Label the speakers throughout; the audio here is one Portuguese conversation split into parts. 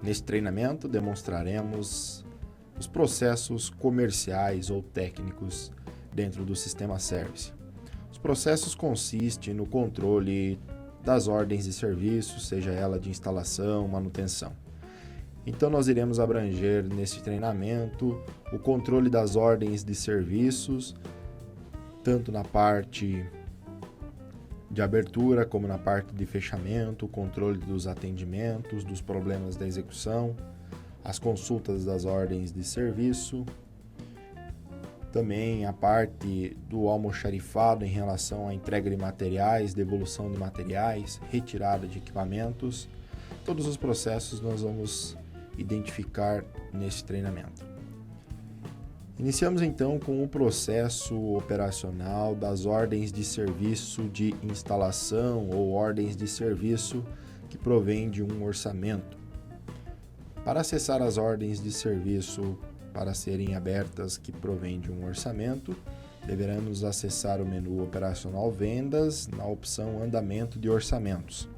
Speaker 1: Neste treinamento, demonstraremos os processos comerciais ou técnicos dentro do sistema Service. Os processos consistem no controle das ordens de serviço, seja ela de instalação, manutenção. Então, nós iremos abranger nesse treinamento o controle das ordens de serviços, tanto na parte de abertura como na parte de fechamento, o controle dos atendimentos, dos problemas da execução, as consultas das ordens de serviço, também a parte do almoxarifado em relação à entrega de materiais, devolução de materiais, retirada de equipamentos. Todos os processos nós vamos identificar nesse treinamento. Iniciamos então com o processo operacional das ordens de serviço de instalação ou ordens de serviço que provém de um orçamento. Para acessar as ordens de serviço para serem abertas que provém de um orçamento, deveremos acessar o menu operacional Vendas na opção Andamento de Orçamentos.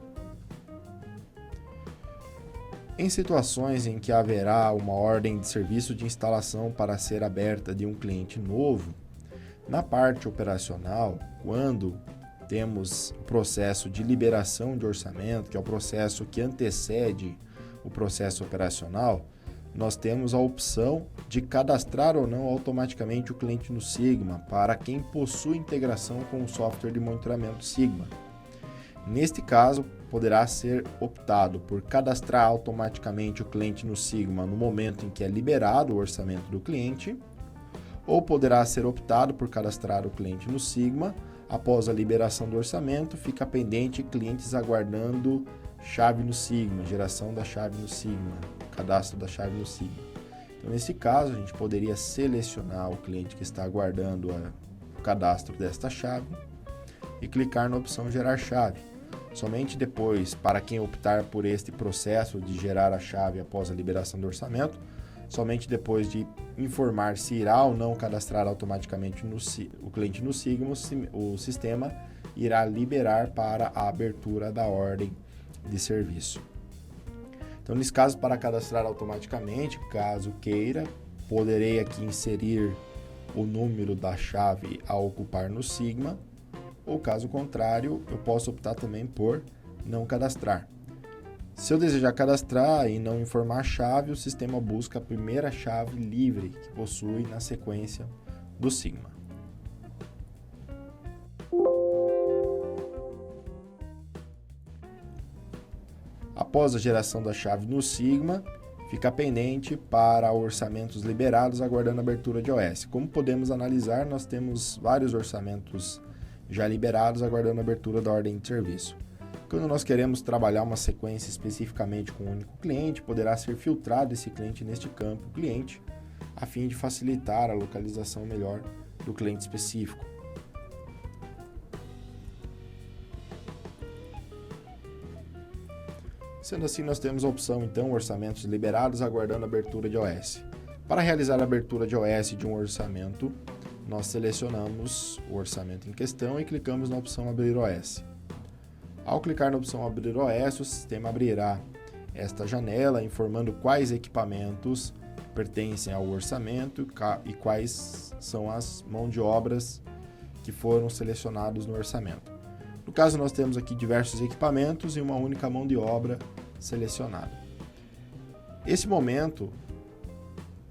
Speaker 1: Em situações em que haverá uma ordem de serviço de instalação para ser aberta de um cliente novo, na parte operacional, quando temos o processo de liberação de orçamento, que é o processo que antecede o processo operacional, nós temos a opção de cadastrar ou não automaticamente o cliente no Sigma para quem possui integração com o software de monitoramento Sigma. Neste caso, poderá ser optado por cadastrar automaticamente o cliente no Sigma no momento em que é liberado o orçamento do cliente, ou poderá ser optado por cadastrar o cliente no Sigma após a liberação do orçamento, fica pendente clientes aguardando chave no Sigma, geração da chave no Sigma, cadastro da chave no Sigma. Então, nesse caso, a gente poderia selecionar o cliente que está aguardando o cadastro desta chave e clicar na opção Gerar Chave. Somente depois, para quem optar por este processo de gerar a chave após a liberação do orçamento, somente depois de informar se irá ou não cadastrar automaticamente o cliente no Sigma, o sistema irá liberar para a abertura da ordem de serviço. Então, nesse caso, para cadastrar automaticamente, caso queira, poderei aqui inserir o número da chave a ocupar no Sigma, ou caso contrário, eu posso optar também por não cadastrar. Se eu desejar cadastrar e não informar a chave, o sistema busca a primeira chave livre que possui na sequência do Sigma. Após a geração da chave no Sigma, fica pendente para orçamentos liberados aguardando a abertura de OS. Como podemos analisar, nós temos vários orçamentos já liberados aguardando a abertura da ordem de serviço. Quando nós queremos trabalhar uma sequência especificamente com um único cliente, poderá ser filtrado esse cliente neste campo cliente, a fim de facilitar a localização melhor do cliente específico. Sendo assim, nós temos a opção, então, orçamentos liberados aguardando a abertura de OS. Para realizar a abertura de OS de um orçamento, nós selecionamos o orçamento em questão e clicamos na opção Abrir OS. Ao clicar na opção Abrir OS, o sistema abrirá esta janela informando quais equipamentos pertencem ao orçamento e quais são as mãos de obras que foram selecionados no orçamento. No caso, nós temos aqui diversos equipamentos e uma única mão de obra selecionada. Esse momento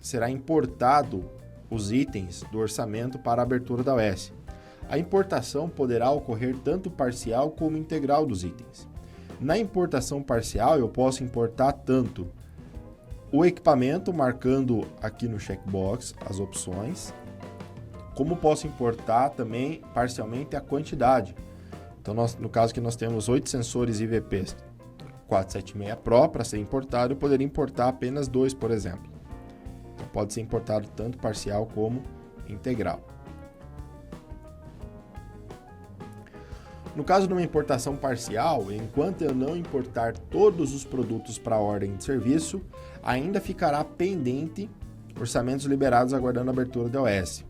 Speaker 1: será importado os itens do orçamento para a abertura da OS. A importação poderá ocorrer tanto parcial como integral dos itens. Na importação parcial, eu posso importar tanto o equipamento, marcando aqui no checkbox as opções, como posso importar também parcialmente a quantidade. Então, no caso que nós temos 8 sensores IVP 476 Pro para ser importado, eu poderia importar apenas 2, por exemplo. Então, pode ser importado tanto parcial como integral. No caso de uma importação parcial, enquanto eu não importar todos os produtos para a ordem de serviço, ainda ficará pendente orçamentos liberados aguardando a abertura da OS.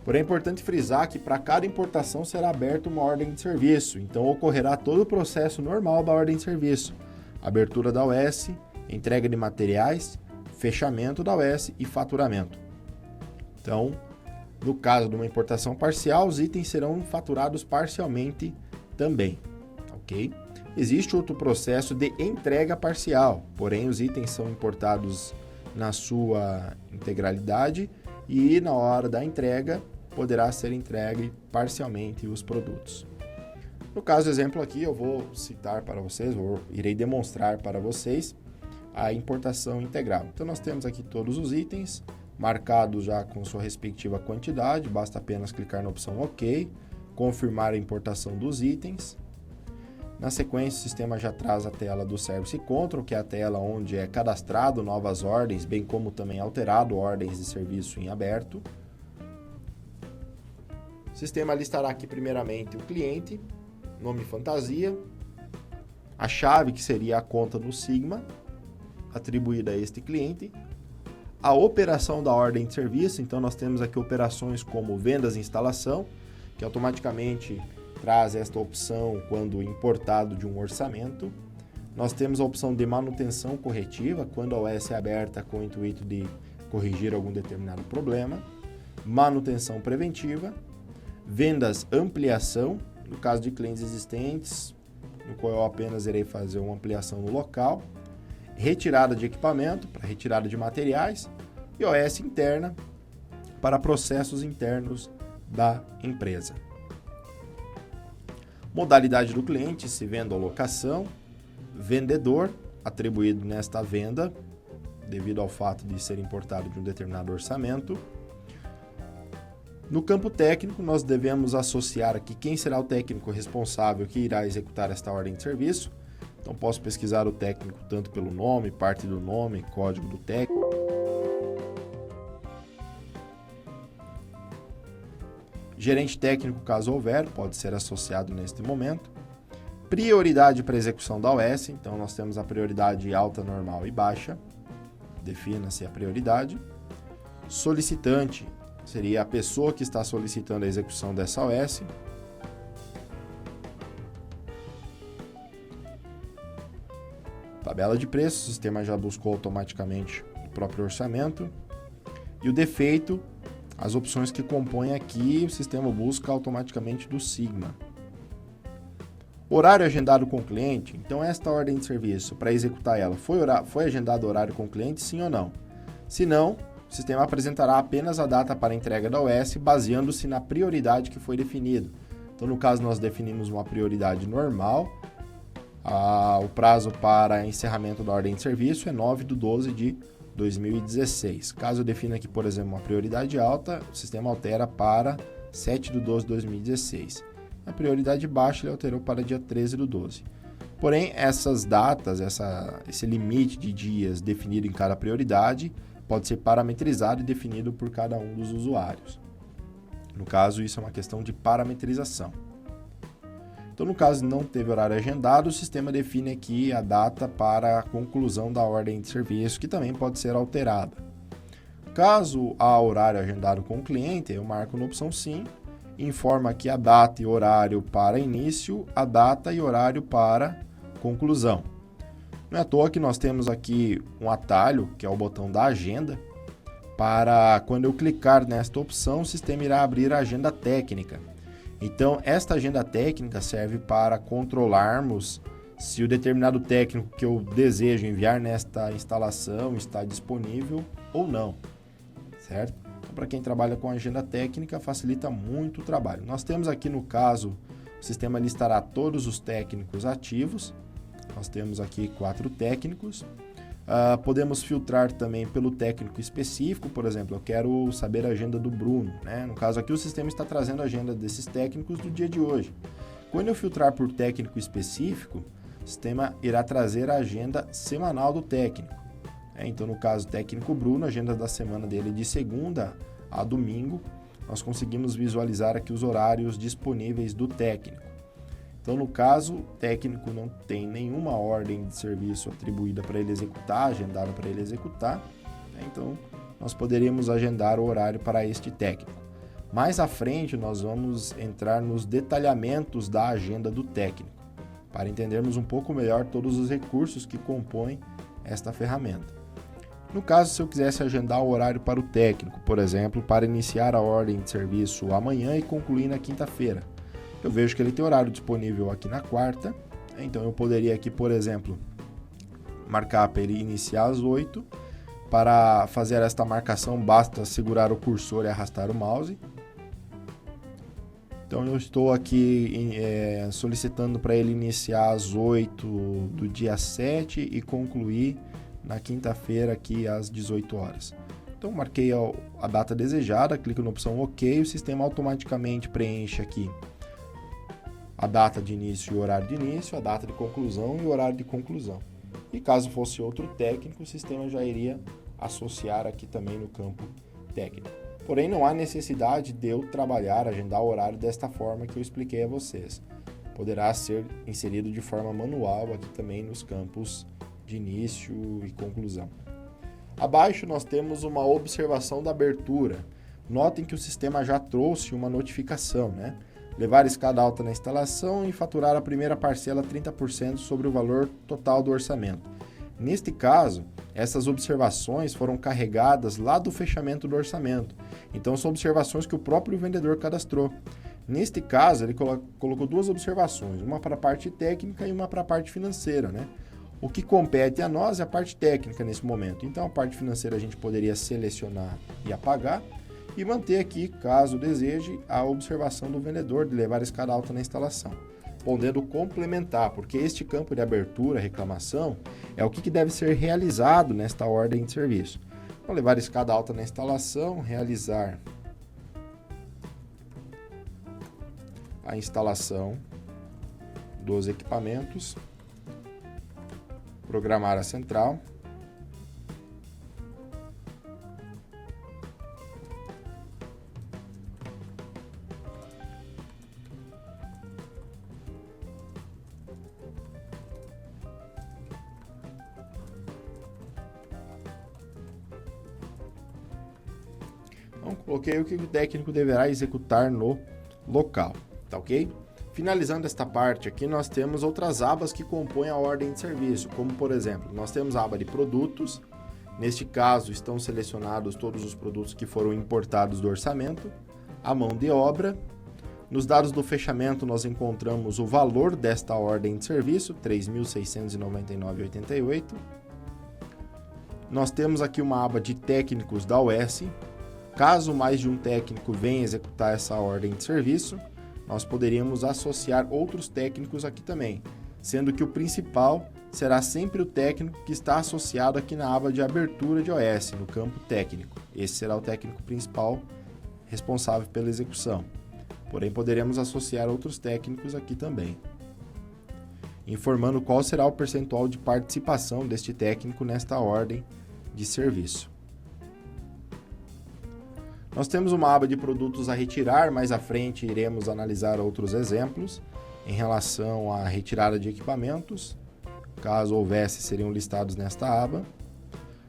Speaker 1: Porém, é importante frisar que para cada importação será aberta uma ordem de serviço, então ocorrerá todo o processo normal da ordem de serviço, abertura da OS entrega de materiais, fechamento da OS e faturamento. Então, no caso de uma importação parcial, os itens serão faturados parcialmente também, ok? Existe outro processo de entrega parcial, porém os itens são importados na sua integralidade e na hora da entrega poderá ser entregue parcialmente os produtos. No caso do exemplo aqui, eu vou citar para vocês, ou irei demonstrar para vocês a importação integral. Então nós temos aqui todos os itens marcados já com sua respectiva quantidade, basta apenas clicar na opção OK, confirmar a importação dos itens. Na sequência, o sistema já traz a tela do Service Control, que é a tela onde é cadastrado novas ordens, bem como também alterado ordens de serviço em aberto. O sistema listará aqui primeiramente o cliente, nome fantasia, a chave que seria a conta no Sigma, atribuída a este cliente, a operação da ordem de serviço. Então nós temos aqui operações como vendas e instalação, que automaticamente traz esta opção quando importado de um orçamento. Nós temos a opção de manutenção corretiva, quando a OS é aberta com o intuito de corrigir algum determinado problema. Manutenção preventiva. Vendas ampliação, no caso de clientes existentes, no qual eu apenas irei fazer uma ampliação no local. Retirada de equipamento, para retirada de materiais. E OS interna, para processos internos da empresa. Modalidade do cliente, se venda ou locação. Vendedor, atribuído nesta venda, devido ao fato de ser importado de um determinado orçamento. No campo técnico, nós devemos associar aqui quem será o técnico responsável que irá executar esta ordem de serviço. Então, posso pesquisar o técnico tanto pelo nome, parte do nome, código do técnico. Gerente técnico, caso houver, pode ser associado neste momento. Prioridade para execução da OS, então nós temos a prioridade alta, normal e baixa. Defina-se a prioridade. Solicitante seria a pessoa que está solicitando a execução dessa OS. Tabela de preços, o sistema já buscou automaticamente o próprio orçamento. E o defeito, as opções que compõem aqui, o sistema busca automaticamente do Sigma. Horário agendado com o cliente, então esta ordem de serviço, para executar ela, foi agendado horário com o cliente, sim ou não? Se não, o sistema apresentará apenas a data para entrega da OS, baseando-se na prioridade que foi definida. Então, no caso, nós definimos uma prioridade normal. O prazo para encerramento da ordem de serviço é 9/12/2016. Caso eu defina aqui, por exemplo, uma prioridade alta, o sistema altera para 7/12/2016. A prioridade baixa ele alterou para dia 13/12. Porém, essas datas, esse limite de dias definido em cada prioridade, pode ser parametrizado e definido por cada um dos usuários. No caso, isso é uma questão de parametrização. Então, no caso não teve horário agendado, o sistema define aqui a data para a conclusão da ordem de serviço, que também pode ser alterada. Caso há horário agendado com o cliente, eu marco na opção sim, informa aqui a data e horário para início, a data e horário para conclusão. Não é à toa que nós temos aqui um atalho, que é o botão da agenda, para quando eu clicar nesta opção, o sistema irá abrir a agenda técnica. Então, esta agenda técnica serve para controlarmos se o determinado técnico que eu desejo enviar nesta instalação está disponível ou não, certo? Então, para quem trabalha com agenda técnica, facilita muito o trabalho. Nós temos aqui, no caso, o sistema listará todos os técnicos ativos. Nós temos aqui 4 técnicos. Podemos filtrar também pelo técnico específico. Por exemplo, eu quero saber a agenda do Bruno, né? No caso aqui, o sistema está trazendo a agenda desses técnicos do dia de hoje. Quando eu filtrar por técnico específico, o sistema irá trazer a agenda semanal do técnico. Então, no caso, técnico Bruno, a agenda da semana dele de segunda a domingo, nós conseguimos visualizar aqui os horários disponíveis do técnico. Então, no caso, o técnico não tem nenhuma ordem de serviço atribuída para ele executar, agendada para ele executar, né? Então, nós poderíamos agendar o horário para este técnico. Mais à frente, nós vamos entrar nos detalhamentos da agenda do técnico, para entendermos um pouco melhor todos os recursos que compõem esta ferramenta. No caso, se eu quisesse agendar o horário para o técnico, por exemplo, para iniciar a ordem de serviço amanhã e concluir na quinta-feira, eu vejo que ele tem horário disponível aqui na quarta, então eu poderia aqui, por exemplo, marcar para ele iniciar às 8. Para fazer esta marcação, basta segurar o cursor e arrastar o mouse. Então eu estou aqui solicitando para ele iniciar às 8 do dia 7 e concluir na quinta-feira aqui às 18 horas. Então marquei a data desejada, clico na opção OK, o sistema automaticamente preenche aqui a data de início e o horário de início, a data de conclusão e o horário de conclusão. E caso fosse outro técnico, o sistema já iria associar aqui também no campo técnico. Porém, não há necessidade de eu trabalhar, agendar o horário desta forma que eu expliquei a vocês. Poderá ser inserido de forma manual aqui também nos campos de início e conclusão. Abaixo nós temos uma observação da abertura. Notem que o sistema já trouxe uma notificação, né? Levar escada alta na instalação e faturar a primeira parcela 30% sobre o valor total do orçamento. Neste caso, essas observações foram carregadas lá do fechamento do orçamento. Então, são observações que o próprio vendedor cadastrou. Neste caso, ele colocou duas observações, uma para a parte técnica e uma para a parte financeira, né? O que compete a nós é a parte técnica nesse momento. Então, a parte financeira a gente poderia selecionar e apagar e manter aqui, caso deseje, a observação do vendedor de levar escada alta na instalação, podendo complementar, porque este campo de abertura, reclamação, é o que deve ser realizado nesta ordem de serviço. Então, levar escada alta na instalação, realizar a instalação dos equipamentos, programar a central, então, coloquei o que o técnico deverá executar no local, tá ok? Finalizando esta parte aqui, nós temos outras abas que compõem a ordem de serviço, como por exemplo, nós temos a aba de produtos, neste caso estão selecionados todos os produtos que foram importados do orçamento, a mão de obra, nos dados do fechamento nós encontramos o valor desta ordem de serviço, R$ 3.699,88. Nós temos aqui uma aba de técnicos da OS, caso mais de um técnico venha executar essa ordem de serviço, nós poderíamos associar outros técnicos aqui também, sendo que o principal será sempre o técnico que está associado aqui na aba de abertura de OS, no campo técnico. Esse será o técnico principal responsável pela execução. Porém, poderemos associar outros técnicos aqui também, informando qual será o percentual de participação deste técnico nesta ordem de serviço. Nós temos uma aba de produtos a retirar, mais à frente iremos analisar outros exemplos em relação à retirada de equipamentos, caso houvesse, seriam listados nesta aba.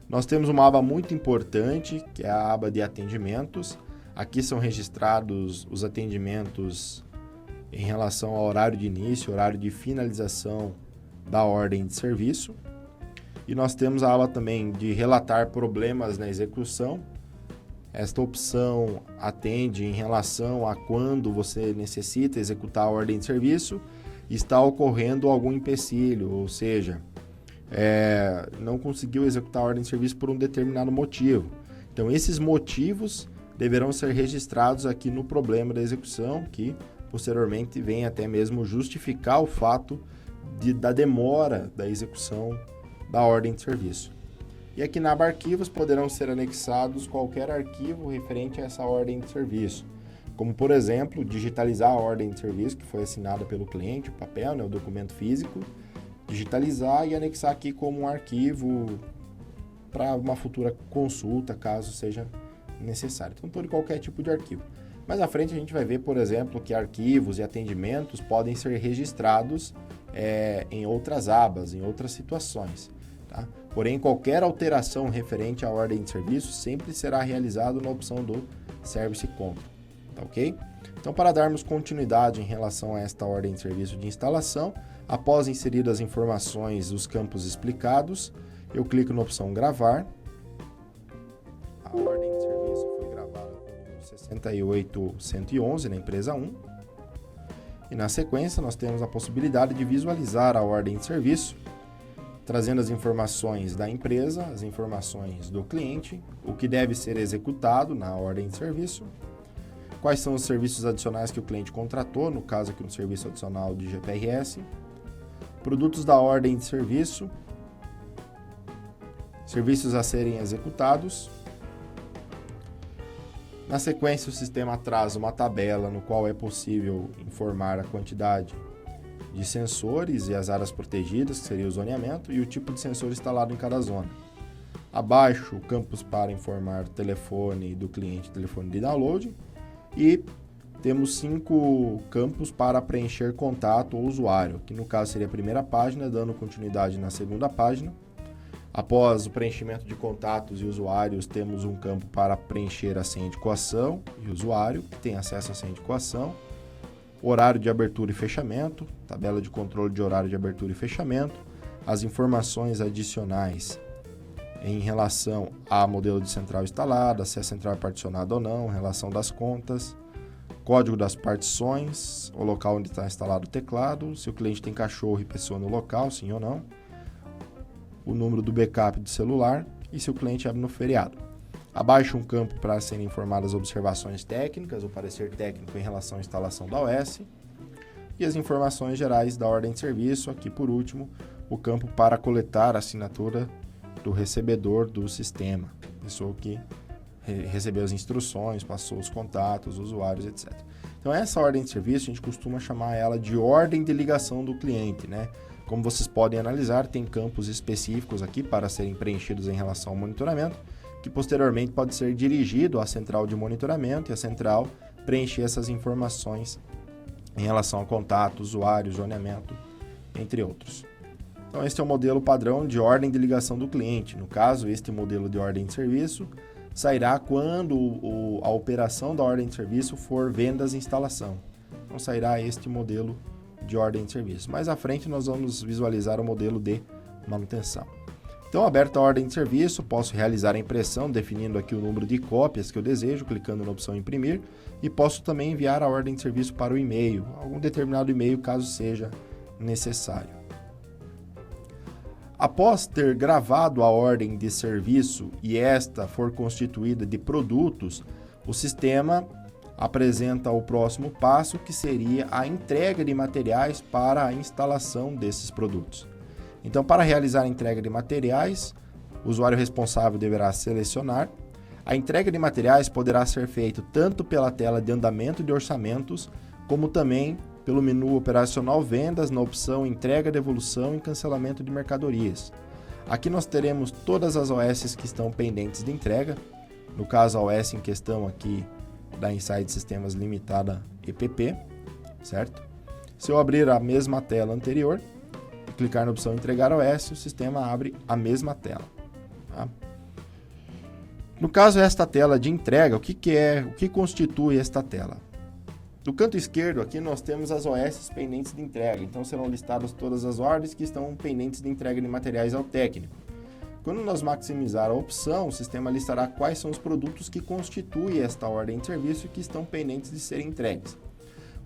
Speaker 1: Nós temos uma aba muito importante, que é a aba de atendimentos. Aqui são registrados os atendimentos em relação ao horário de início, horário de finalização da ordem de serviço. E nós temos a aba também de relatar problemas na execução. Esta opção atende em relação a quando você necessita executar a ordem de serviço e está ocorrendo algum empecilho, ou seja, não conseguiu executar a ordem de serviço por um determinado motivo. Então, esses motivos deverão ser registrados aqui no problema da execução, que posteriormente vem até mesmo justificar o fato da demora da execução da ordem de serviço. E aqui na aba arquivos poderão ser anexados qualquer arquivo referente a essa ordem de serviço, como por exemplo, digitalizar a ordem de serviço que foi assinada pelo cliente, o papel, né, o documento físico, digitalizar e anexar aqui como um arquivo para uma futura consulta, caso seja necessário. Então, todo qualquer tipo de arquivo. Mais à frente a gente vai ver, por exemplo, que arquivos e atendimentos podem ser registrados em outras abas, em outras situações. Tá? Porém, qualquer alteração referente à ordem de serviço sempre será realizado na opção do Service Control, tá ok? Então, para darmos continuidade em relação a esta ordem de serviço de instalação, após inserir as informações dos campos explicados, Eu clico na opção gravar. A ordem de serviço foi gravada com 68111 na empresa 1. E na sequência nós temos a possibilidade de visualizar a ordem de serviço, trazendo as informações da empresa, as informações do cliente, o que deve ser executado na ordem de serviço, quais são os serviços adicionais que o cliente contratou, no caso aqui no serviço adicional de GPRS, produtos da ordem de serviço, serviços a serem executados. Na sequência, o sistema traz uma tabela no qual é possível informar a quantidade de sensores e as áreas protegidas, que seria o zoneamento, e o tipo de sensor instalado em cada zona. Abaixo, campos para informar o telefone do cliente, telefone de download, e temos 5 campos para preencher contato ou usuário, que no caso seria a primeira página, dando continuidade na segunda página. Após o preenchimento de contatos e usuários, temos um campo para preencher a senha de coação e usuário, que tem acesso à senha de coação. Horário de abertura e fechamento, tabela de controle de horário de abertura e fechamento, as informações adicionais em relação ao modelo de central instalada, se a central é particionada ou não, relação das contas, código das partições, o local onde está instalado o teclado, se o cliente tem cachorro e pessoa no local, sim ou não, o número do backup do celular e se o cliente abre no feriado. Abaixo um campo para serem informadas observações técnicas, o parecer técnico em relação à instalação da OS e as informações gerais da ordem de serviço. Aqui, por último, o campo para coletar a assinatura do recebedor do sistema, pessoa que recebeu as instruções, passou os contatos, usuários, etc. Então, essa ordem de serviço, a gente costuma chamar ela de ordem de ligação do cliente, né? Como vocês podem analisar, tem campos específicos aqui para serem preenchidos em relação ao monitoramento, que posteriormente pode ser dirigido à central de monitoramento e a central preencher essas informações em relação a contato, usuário, zoneamento, entre outros. Então, este é o modelo padrão de ordem de ligação do cliente. No caso, este modelo de ordem de serviço sairá quando a operação da ordem de serviço for vendas e instalação. Então, sairá este modelo de ordem de serviço. Mais à frente, nós vamos visualizar o modelo de manutenção. Então, aberta a ordem de serviço, posso realizar a impressão, definindo aqui o número de cópias que eu desejo, clicando na opção imprimir, e posso também enviar a ordem de serviço para o e-mail, algum determinado e-mail, caso seja necessário. Após ter gravado a ordem de serviço e esta for constituída de produtos, o sistema apresenta o próximo passo, que seria a entrega de materiais para a instalação desses produtos. Então, para realizar a entrega de materiais, o usuário responsável deverá selecionar. A entrega de materiais poderá ser feita tanto pela tela de andamento de orçamentos, como também pelo menu operacional vendas, na opção entrega, devolução e cancelamento de mercadorias. Aqui nós teremos todas as OS que estão pendentes de entrega. No caso, a OS em questão aqui da Insight Sistemas Limitada EPP, certo? Se eu abrir a mesma tela anterior, clicar na opção entregar OS, o sistema abre a mesma tela. Tá? No caso, esta tela de entrega, o que constitui esta tela? No canto esquerdo aqui nós temos as OS pendentes de entrega, então serão listadas todas as ordens que estão pendentes de entrega de materiais ao técnico. Quando nós maximizar a opção, o sistema listará quais são os produtos que constituem esta ordem de serviço e que estão pendentes de serem entregues.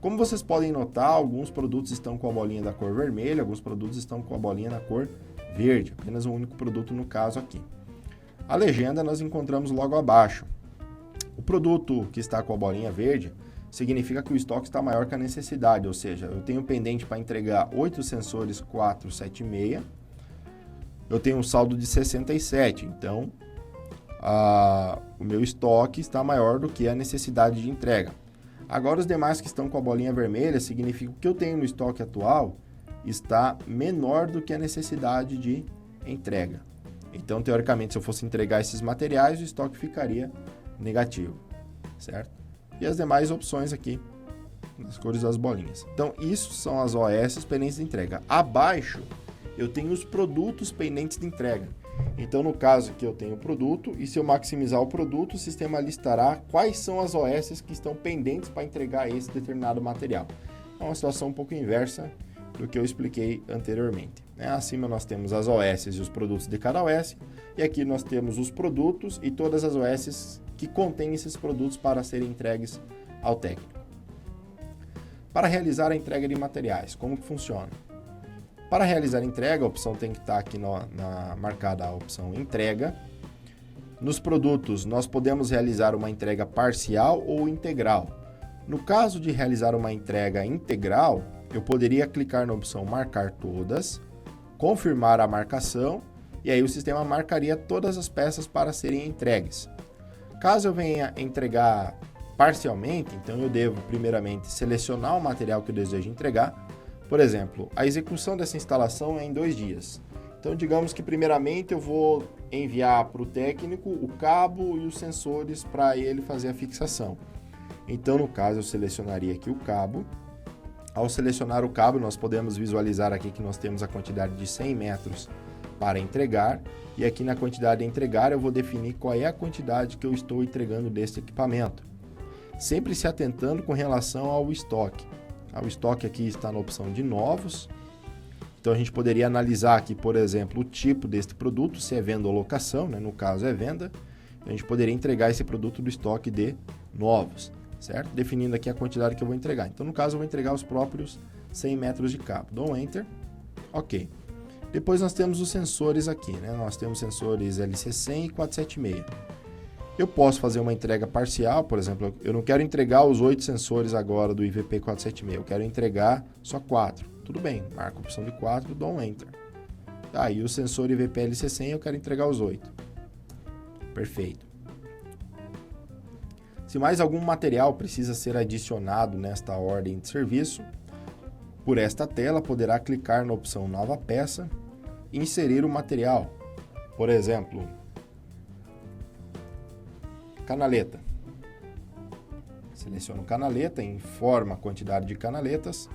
Speaker 1: Como vocês podem notar, alguns produtos estão com a bolinha da cor vermelha, alguns produtos estão com a bolinha da cor verde, apenas um único produto no caso aqui. A legenda nós encontramos logo abaixo. O produto que está com a bolinha verde significa que o estoque está maior que a necessidade, ou seja, eu tenho pendente para entregar 8 sensores 476, eu tenho um saldo de 67, então o meu estoque está maior do que a necessidade de entrega. Agora, os demais que estão com a bolinha vermelha significa que o que eu tenho no estoque atual está menor do que a necessidade de entrega. Então, teoricamente, se eu fosse entregar esses materiais, o estoque ficaria negativo, certo? E as demais opções aqui, nas cores das bolinhas. Então, isso são as OS pendentes de entrega. Abaixo, eu tenho os produtos pendentes de entrega. Então, no caso aqui, eu tenho o produto, e se eu maximizar o produto, o sistema listará quais são as OS que estão pendentes para entregar esse determinado material. É uma situação um pouco inversa do que eu expliquei anteriormente. Acima nós temos as OS e os produtos de cada OS, e aqui nós temos os produtos e todas as OS que contêm esses produtos para serem entregues ao técnico. Para realizar a entrega de materiais, como que funciona? Para realizar a entrega, a opção tem que estar aqui marcada a opção entrega. Nos produtos, nós podemos realizar uma entrega parcial ou integral. No caso de realizar uma entrega integral, eu poderia clicar na opção marcar todas, confirmar a marcação, e aí o sistema marcaria todas as peças para serem entregues. Caso eu venha entregar parcialmente, então eu devo primeiramente selecionar o material que eu desejo entregar. Por exemplo, a execução dessa instalação é em 2 dias. Então, digamos que primeiramente eu vou enviar para o técnico o cabo e os sensores para ele fazer a fixação. Então, no caso, eu selecionaria aqui o cabo. Ao selecionar o cabo, nós podemos visualizar aqui que nós temos a quantidade de 100 metros para entregar. E aqui na quantidade a entregar, eu vou definir qual é a quantidade que eu estou entregando deste equipamento. Sempre se atentando com relação ao estoque. O estoque aqui está na opção de novos. Então, a gente poderia analisar aqui, por exemplo, o tipo deste produto, se é venda ou locação, no caso é venda. A gente poderia entregar esse produto do estoque de novos, certo? Definindo aqui a quantidade que eu vou entregar. Então, no caso, eu vou entregar os próprios 100 metros de cabo. Dou Enter. Ok. Depois, nós temos os sensores aqui, Nós temos sensores LC100 e 476. Eu posso fazer uma entrega parcial, por exemplo, eu não quero entregar os 8 sensores agora do IVP 476, eu quero entregar só 4. Tudo bem, marco a opção de 4, dou um Enter. E o sensor IVP LC100 eu quero entregar os 8. Perfeito. Se mais algum material precisa ser adicionado nesta ordem de serviço, por esta tela poderá clicar na opção Nova Peça e inserir o material. Por exemplo, canaleta. Seleciono canaleta, informa a quantidade de canaletas.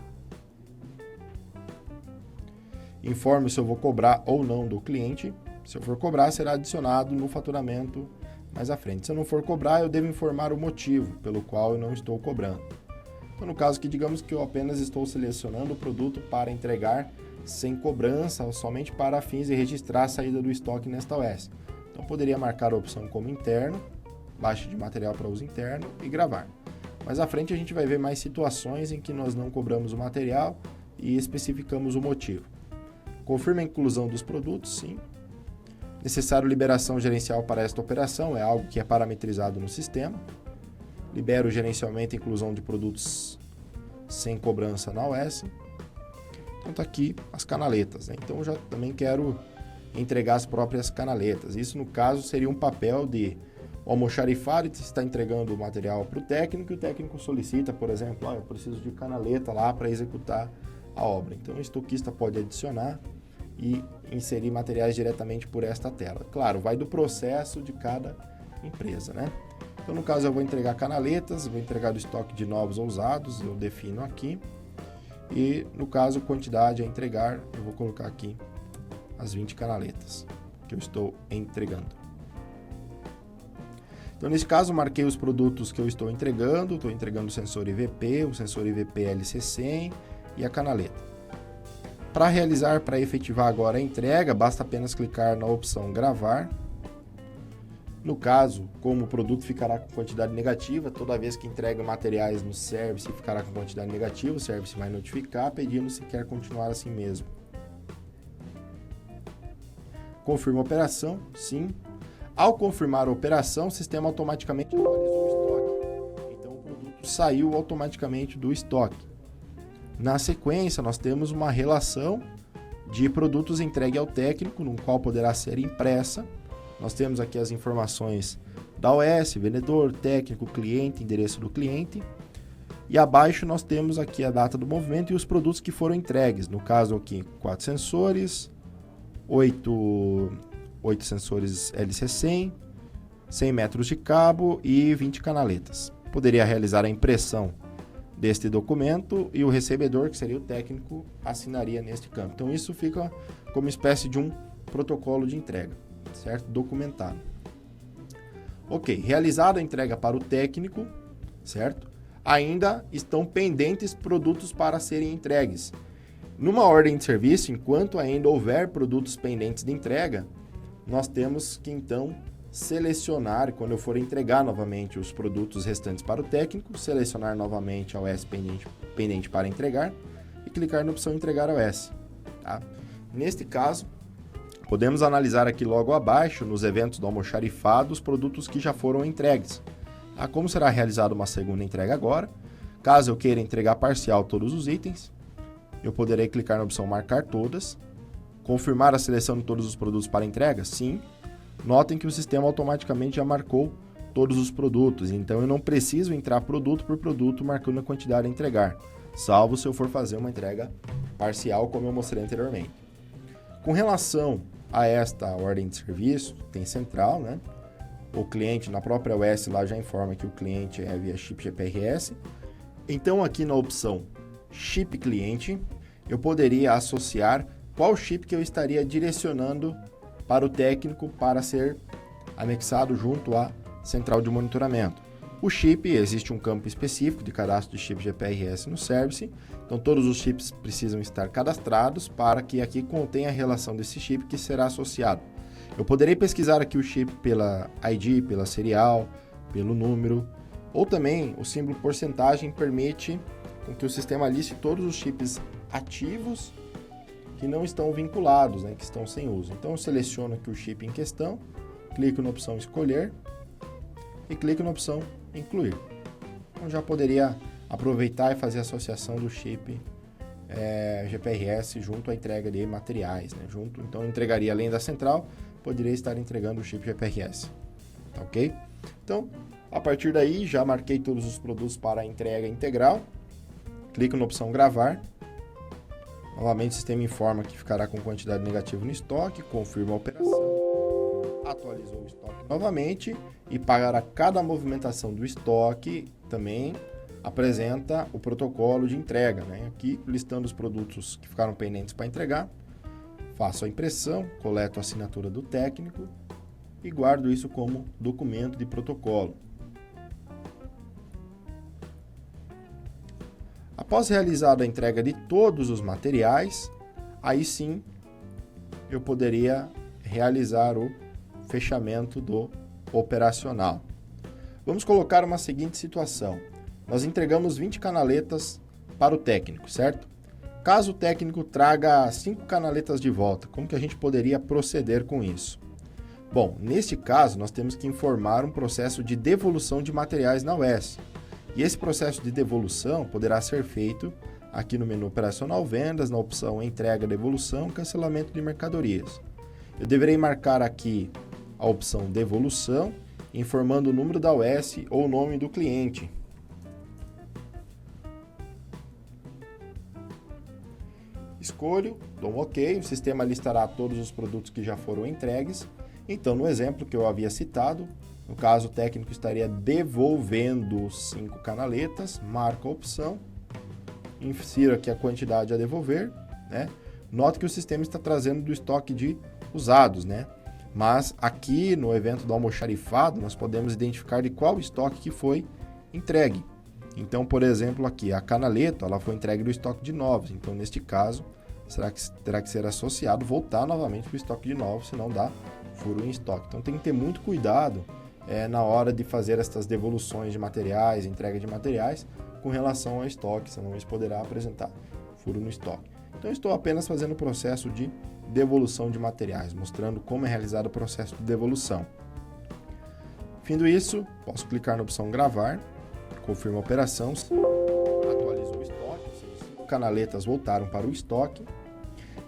Speaker 1: Informe se eu vou cobrar ou não do cliente. Se eu for cobrar, será adicionado no faturamento mais à frente. Se eu não for cobrar, eu devo informar o motivo pelo qual eu não estou cobrando. Então, no caso que digamos que eu apenas estou selecionando o produto para entregar sem cobrança, somente para fins de registrar a saída do estoque nesta OS. Então, poderia marcar a opção como interno, baixa de material para uso interno e gravar. Mais à frente a gente vai ver mais situações em que nós não cobramos o material e especificamos o motivo. Confirma a inclusão dos produtos, sim. Necessário liberação gerencial para esta operação, é algo que é parametrizado no sistema. Libera o gerenciamento e inclusão de produtos sem cobrança na OS. Então está aqui as canaletas, Então eu já também quero entregar as próprias canaletas. Isso no caso seria um papel de o almoxarifado está entregando o material para o técnico e o técnico solicita, por exemplo, eu preciso de canaleta lá para executar a obra. Então o estoquista pode adicionar e inserir materiais diretamente por esta tela. Claro, vai do processo de cada empresa, Então, no caso, eu vou entregar canaletas, vou entregar do estoque de novos ou usados, eu defino aqui. E, no caso, quantidade a entregar, eu vou colocar aqui as 20 canaletas que eu estou entregando. Então, nesse caso, marquei os produtos que eu estou entregando o sensor IVP, o sensor IVP LC100 e a canaleta. Para efetivar agora a entrega, basta apenas clicar na opção gravar. No caso, como o produto ficará com quantidade negativa, toda vez que entrega materiais no service ficará com quantidade negativa, o service vai notificar pedindo se quer continuar assim mesmo. Confirma a operação, sim. Ao confirmar a operação, o sistema automaticamente atualizou o estoque. Então, o produto saiu automaticamente do estoque. Na sequência, nós temos uma relação de produtos entregue ao técnico, no qual poderá ser impressa. Nós temos aqui as informações da OS, vendedor, técnico, cliente, endereço do cliente. E abaixo nós temos aqui a data do movimento e os produtos que foram entregues. No caso aqui, 4 sensores, 8 sensores LC100, 100 metros de cabo e 20 canaletas. Poderia realizar a impressão deste documento e o recebedor, que seria o técnico, assinaria neste campo. Então, isso fica como espécie de um protocolo de entrega, certo? Documentado. Ok, realizada a entrega para o técnico, certo? Ainda estão pendentes produtos para serem entregues. Numa ordem de serviço, enquanto ainda houver produtos pendentes de entrega, nós temos que então selecionar, quando eu for entregar novamente os produtos restantes para o técnico, selecionar novamente a OS pendente para entregar e clicar na opção entregar OS. Tá? Neste caso, podemos analisar aqui logo abaixo, nos eventos do almoxarifado, os produtos que já foram entregues. Tá? Como será realizada uma segunda entrega agora? Caso eu queira entregar parcial todos os itens, eu poderei clicar na opção marcar todas, confirmar a seleção de todos os produtos para entrega? Sim. Notem que o sistema automaticamente já marcou todos os produtos, então eu não preciso entrar produto por produto marcando a quantidade a entregar, salvo se eu for fazer uma entrega parcial, como eu mostrei anteriormente. Com relação a esta ordem de serviço, tem central, né? O cliente, na própria OS, lá já informa que o cliente é via chip GPRS. Então, aqui na opção chip cliente, eu poderia associar qual chip que eu estaria direcionando para o técnico para ser anexado junto à central de monitoramento. O chip, existe um campo específico de cadastro de chip GPRS no Service, então todos os chips precisam estar cadastrados para que aqui contenha a relação desse chip que será associado. Eu poderei pesquisar aqui o chip pela ID, pela serial, pelo número, ou também o símbolo porcentagem permite com que o sistema liste todos os chips ativos que não estão vinculados, né, que estão sem uso. Então eu seleciono aqui o chip em questão, clico na opção escolher e clico na opção incluir. Então já poderia aproveitar e fazer a associação do chip GPRS junto à entrega de materiais, né, então eu entregaria além da central, poderia estar entregando o chip GPRS. Tá ok? Então, a partir daí já marquei todos os produtos para a entrega integral. Clico na opção gravar. Novamente o sistema informa que ficará com quantidade negativa no estoque, confirma a operação, atualizou o estoque novamente e para cada movimentação do estoque também apresenta o protocolo de entrega, né? Aqui listando os produtos que ficaram pendentes para entregar, faço a impressão, coleto a assinatura do técnico e guardo isso como documento de protocolo. Após realizada a entrega de todos os materiais, aí sim eu poderia realizar o fechamento do operacional. Vamos colocar uma seguinte situação. Nós entregamos 20 canaletas para o técnico, certo? Caso o técnico traga 5 canaletas de volta, como que a gente poderia proceder com isso? Bom, neste caso nós temos que informar um processo de devolução de materiais na OS. E esse processo de devolução poderá ser feito aqui no menu operacional vendas, na opção entrega, devolução, cancelamento de mercadorias. Eu deverei marcar aqui a opção devolução, informando o número da OS ou o nome do cliente. Escolho, dou um OK, o sistema listará todos os produtos que já foram entregues. Então, no exemplo que eu havia citado, no caso, o técnico estaria devolvendo 5 canaletas, marco a opção, insiro aqui a quantidade a devolver, né? Note que o sistema está trazendo do estoque de usados, né? Mas aqui no evento do almoxarifado, nós podemos identificar de qual estoque que foi entregue. Então, por exemplo, aqui a canaleta, ela foi entregue do estoque de novos. Então, neste caso, terá que ser associado, voltar novamente para o estoque de novos, senão dá furo em estoque. Então, tem que ter muito cuidado na hora de fazer estas devoluções de materiais, entrega de materiais, com relação ao estoque, senão isso poderá apresentar furo no estoque. Então, estou apenas fazendo o processo de devolução de materiais, mostrando como é realizado o processo de devolução. Findo isso, posso clicar na opção gravar, confirma a operação, atualizou o estoque, as 5 canaletas voltaram para o estoque,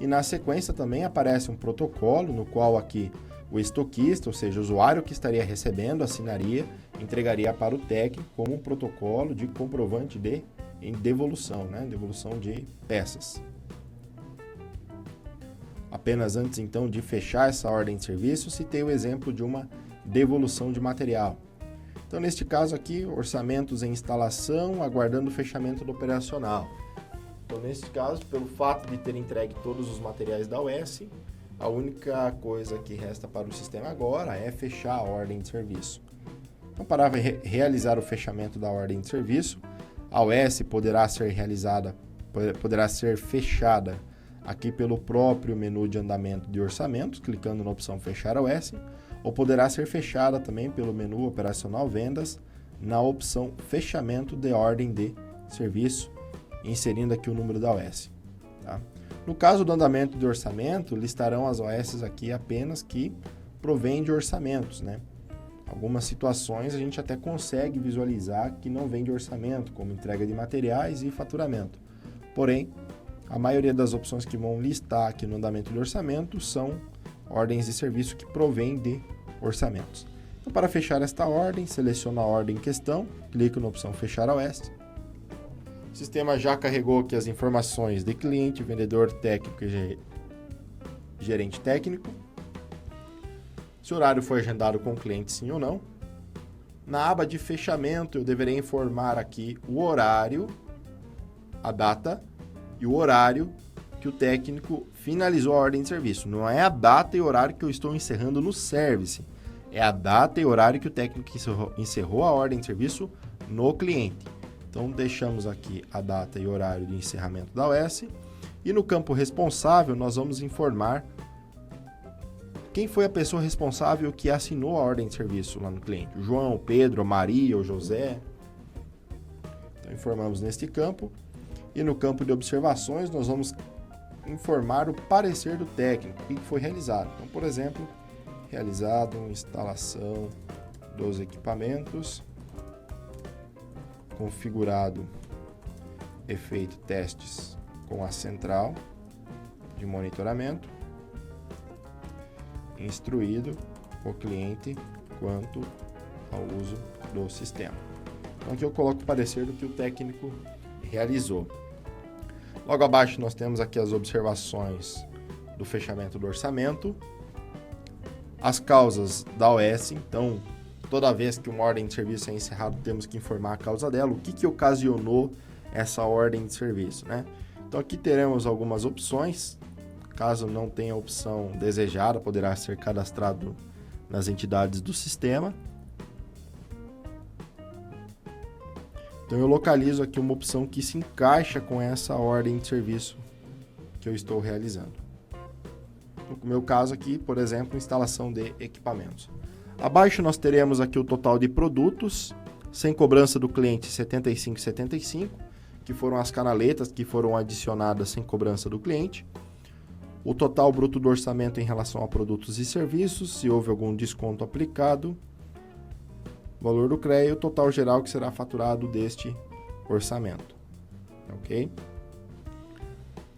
Speaker 1: e na sequência também aparece um protocolo no qual aqui o estoquista, ou seja, o usuário que estaria recebendo, assinaria, entregaria para o técnico como um protocolo de comprovante de devolução, né? Devolução de peças. Apenas antes, então, de fechar essa ordem de serviço, citei o exemplo de uma devolução de material. Então, neste caso aqui, orçamentos em instalação, aguardando o fechamento do operacional. Então, neste caso, pelo fato de ter entregue todos os materiais da OS, a única coisa que resta para o sistema agora é fechar a ordem de serviço. Então, para realizar o fechamento da ordem de serviço, a OS poderá ser realizada poderá ser fechada aqui pelo próprio menu de andamento de orçamentos, clicando na opção Fechar OS, ou poderá ser fechada também pelo menu operacional Vendas, na opção Fechamento de Ordem de Serviço, inserindo aqui o número da OS. Tá? No caso do andamento de orçamento, listarão as OS aqui apenas que provém de orçamentos, né? Algumas situações a gente até consegue visualizar que não vem de orçamento, como entrega de materiais e faturamento. Porém, a maioria das opções que vão listar aqui no andamento de orçamento são ordens de serviço que provêm de orçamentos. Então, para fechar esta ordem, seleciono a ordem em questão, clico na opção Fechar OS. O sistema já carregou aqui as informações de cliente, vendedor, técnico e gerente técnico. Se o horário foi agendado com o cliente, sim ou não. Na aba de fechamento, eu deverei informar aqui o horário, a data e o horário que o técnico finalizou a ordem de serviço. Não é a data e horário que eu estou encerrando no service. É a data e horário que o técnico encerrou a ordem de serviço no cliente. Então, deixamos aqui a data e horário de encerramento da OS. E no campo responsável, nós vamos informar quem foi a pessoa responsável que assinou a ordem de serviço lá no cliente. O João, o Pedro, a Maria, o José. Então, informamos neste campo. E no campo de observações, nós vamos informar o parecer do técnico, o que foi realizado. Então, por exemplo, realizado instalação dos equipamentos, configurado e feito testes com a central de monitoramento, instruído o cliente quanto ao uso do sistema. Então aqui eu coloco o parecer do que o técnico realizou. Logo abaixo nós temos aqui as observações do fechamento do orçamento, as causas da OS. Então, toda vez que uma ordem de serviço é encerrada, temos que informar a causa dela, o que ocasionou essa ordem de serviço, né? Então aqui teremos algumas opções. Caso não tenha a opção desejada, poderá ser cadastrado nas entidades do sistema. Então eu localizo aqui uma opção que se encaixa com essa ordem de serviço que eu estou realizando. No meu caso aqui, por exemplo, instalação de equipamentos. Abaixo nós teremos aqui o total de produtos, sem cobrança do cliente 75,75, que foram as canaletas que foram adicionadas sem cobrança do cliente. O total bruto do orçamento em relação a produtos e serviços, se houve algum desconto aplicado. Valor do CREA e o total geral que será faturado deste orçamento. Ok?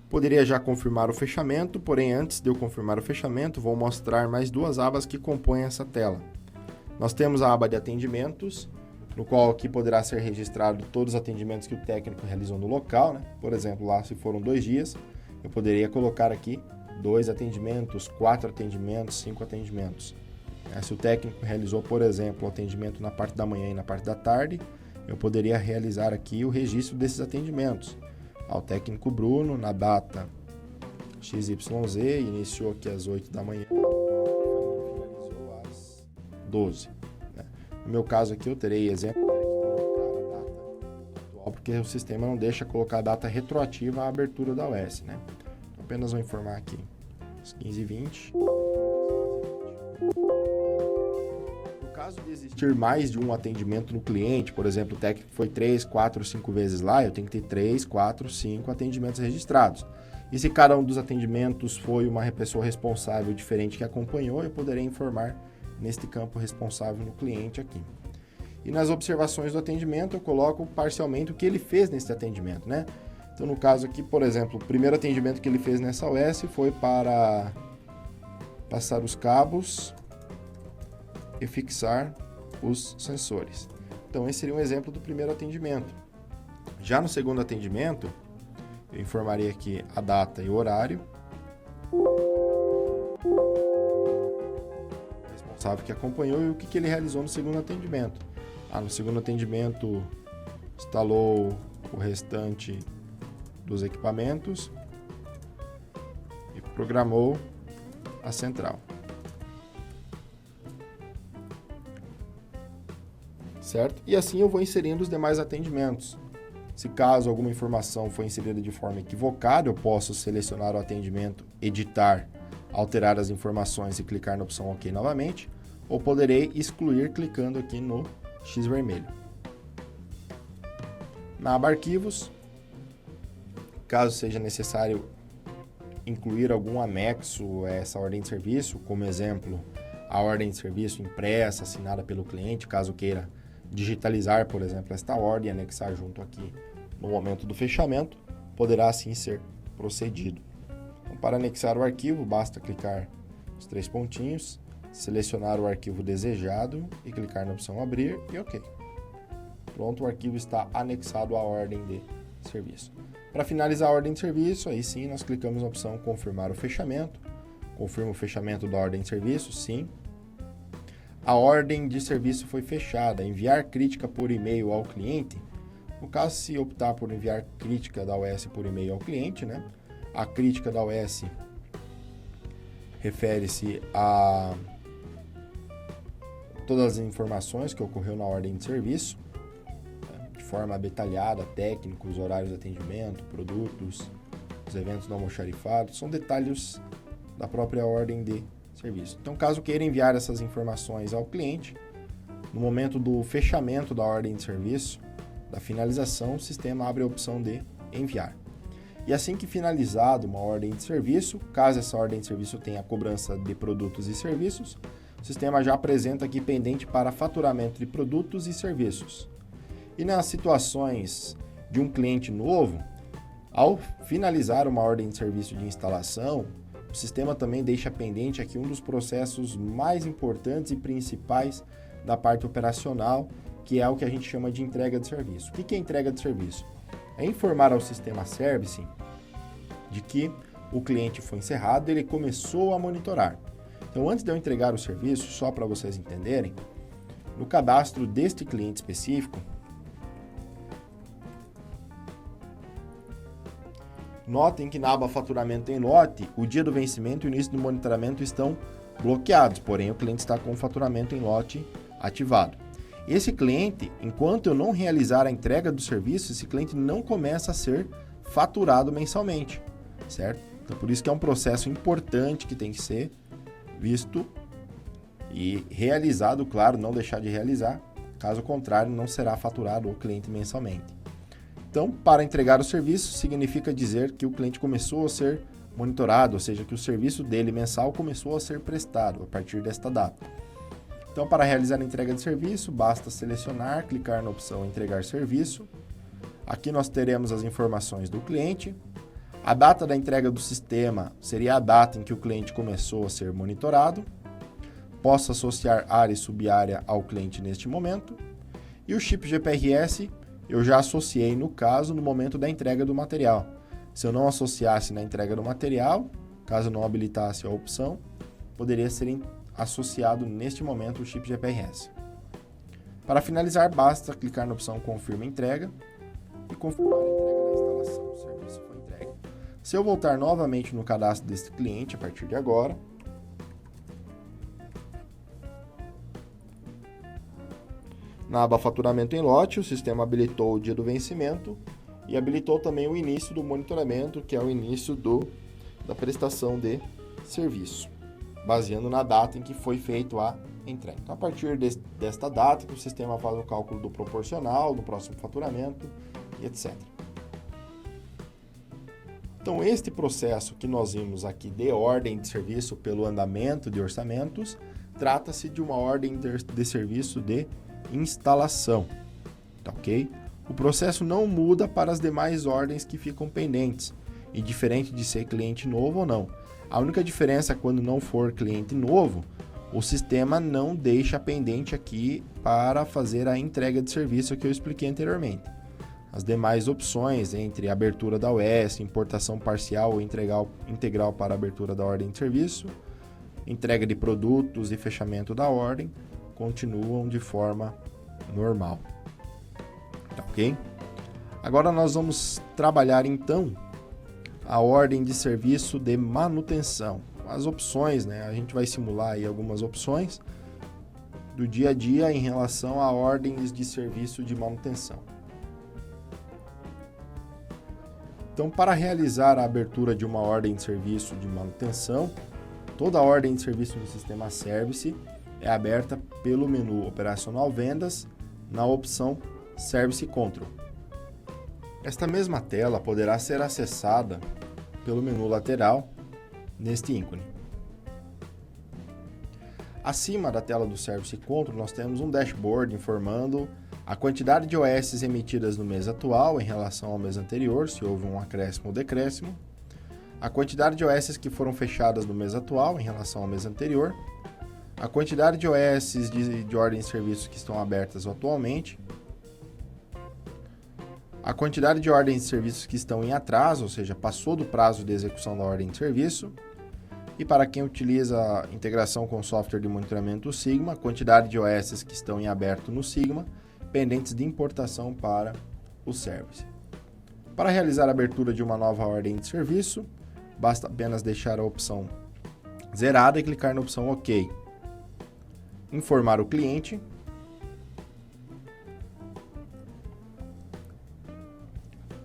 Speaker 1: Poderia já confirmar o fechamento, porém antes de eu confirmar o fechamento, vou mostrar mais duas abas que compõem essa tela. Nós temos a aba de atendimentos, no qual aqui poderá ser registrado todos os atendimentos que o técnico realizou no local, né? Por exemplo, lá se foram 2 dias, eu poderia colocar aqui 2 atendimentos, 4 atendimentos, 5 atendimentos. Se o técnico realizou, por exemplo, o atendimento na parte da manhã e na parte da tarde, eu poderia realizar aqui o registro desses atendimentos. Ao técnico Bruno, na data XYZ, iniciou aqui às 8 da manhã, finalizou às 12. No meu caso aqui, eu terei exemplo de colocar a data atual, porque o sistema não deixa colocar a data retroativa à abertura da OS, né? Então, apenas vou informar aqui, às 15h20. No caso de existir mais de um atendimento no cliente, por exemplo, o técnico foi 3, 4, 5 vezes lá, eu tenho que ter 3, 4, 5 atendimentos registrados. E se cada um dos atendimentos foi uma pessoa responsável diferente que acompanhou, eu poderei informar neste campo responsável no cliente aqui. E nas observações do atendimento, eu coloco parcialmente o que ele fez nesse atendimento, né? Então, no caso aqui, por exemplo, o primeiro atendimento que ele fez nessa OS foi para passar os cabos e fixar os sensores. Então, esse seria um exemplo do primeiro atendimento. Já no segundo atendimento, eu informaria aqui a data e o horário. O responsável que acompanhou e o que ele realizou no segundo atendimento. No segundo atendimento, instalou o restante dos equipamentos e programou a central. Certo? E assim eu vou inserindo os demais atendimentos. Se caso alguma informação foi inserida de forma equivocada, eu posso selecionar o atendimento, editar, alterar as informações e clicar na opção OK novamente, ou poderei excluir clicando aqui no X vermelho. Na aba Arquivos, caso seja necessário incluir algum anexo a essa ordem de serviço, como exemplo, a ordem de serviço impressa, assinada pelo cliente, caso queira digitalizar, por exemplo, esta ordem e anexar junto aqui no momento do fechamento, poderá assim ser procedido. Então, para anexar o arquivo, basta clicar nos 3 pontinhos, selecionar o arquivo desejado e clicar na opção Abrir e OK. Pronto, o arquivo está anexado à ordem de serviço. Para finalizar a ordem de serviço, aí sim nós clicamos na opção Confirmar o fechamento. Confirma o fechamento da ordem de serviço, sim. A ordem de serviço foi fechada. Enviar crítica por e-mail ao cliente. No caso, se optar por enviar crítica da OS por e-mail ao cliente, né? A crítica da OS refere-se a todas as informações que ocorreu na ordem de serviço, de forma detalhada, técnicos, horários de atendimento, produtos, os eventos não almoxarifados, são detalhes da própria ordem de serviço. Então, caso queira enviar essas informações ao cliente, no momento do fechamento da ordem de serviço, da finalização, o sistema abre a opção de enviar. E assim que finalizado uma ordem de serviço, caso essa ordem de serviço tenha cobrança de produtos e serviços, o sistema já apresenta aqui pendente para faturamento de produtos e serviços. E nas situações de um cliente novo, ao finalizar uma ordem de serviço de instalação, o sistema também deixa pendente aqui um dos processos mais importantes e principais da parte operacional, que é o que a gente chama de entrega de serviço. O que é entrega de serviço? É informar ao sistema Service de que o cliente foi encerrado e ele começou a monitorar. Então, antes de eu entregar o serviço, só para vocês entenderem, no cadastro deste cliente específico, notem que na aba Faturamento em Lote, o dia do vencimento e o início do monitoramento estão bloqueados, porém o cliente está com o faturamento em lote ativado. Esse cliente, enquanto eu não realizar a entrega do serviço, esse cliente não começa a ser faturado mensalmente, certo? Então, por isso que é um processo importante que tem que ser visto e realizado, claro, não deixar de realizar, caso contrário, não será faturado o cliente mensalmente. Então, para entregar o serviço, significa dizer que o cliente começou a ser monitorado, ou seja, que o serviço dele mensal começou a ser prestado a partir desta data. Então, para realizar a entrega de serviço, basta selecionar, clicar na opção Entregar Serviço. Aqui nós teremos as informações do cliente. A data da entrega do sistema seria a data em que o cliente começou a ser monitorado. Posso associar área e subárea ao cliente neste momento. E o chip GPRS eu já associei, no caso, no momento da entrega do material. Se eu não associasse na entrega do material, caso não habilitasse a opção, poderia ser associado neste momento o chip GPRS. Para finalizar, basta clicar na opção Confirma Entrega e confirmar a entrega da instalação. O serviço foi entregue. Se eu voltar novamente no cadastro deste cliente a partir de agora, na aba Faturamento em Lote, o sistema habilitou o dia do vencimento e habilitou também o início do monitoramento, que é o início da prestação de serviço, baseando na data em que foi feito a entrega. Então, a partir desta data, o sistema faz o cálculo do proporcional, do próximo faturamento e etc. Então, este processo que nós vimos aqui de ordem de serviço pelo andamento de orçamentos, trata-se de uma ordem de serviço de instalação, tá ok? O processo não muda para as demais ordens que ficam pendentes, e diferente de ser cliente novo ou não. A única diferença é quando não for cliente novo, o sistema não deixa pendente aqui para fazer a entrega de serviço que eu expliquei anteriormente. As demais opções entre abertura da OS, importação parcial ou integral para abertura da ordem de serviço, entrega de produtos e fechamento da ordem, continuam de forma normal. Tá ok? Agora nós vamos trabalhar então a ordem de serviço de manutenção. As opções, né? A gente vai simular aí algumas opções do dia a dia em relação a ordens de serviço de manutenção. Então, para realizar a abertura de uma ordem de serviço de manutenção, toda ordem de serviço do sistema Service é aberta pelo menu Operacional Vendas na opção Service Control. Esta mesma tela poderá ser acessada pelo menu lateral neste ícone. Acima da tela do Service Control, nós temos um dashboard informando a quantidade de OS emitidas no mês atual em relação ao mês anterior, se houve um acréscimo ou decréscimo, a quantidade de OS que foram fechadas no mês atual em relação ao mês anterior, a quantidade de OS de ordem de serviço que estão abertas atualmente, a quantidade de ordens de serviços que estão em atraso, ou seja, passou do prazo de execução da ordem de serviço, e para quem utiliza a integração com o software de monitoramento Sigma, a quantidade de OS que estão em aberto no Sigma, pendentes de importação para o Service. Para realizar a abertura de uma nova ordem de serviço, basta apenas deixar a opção zerada e clicar na opção OK. Informar o cliente.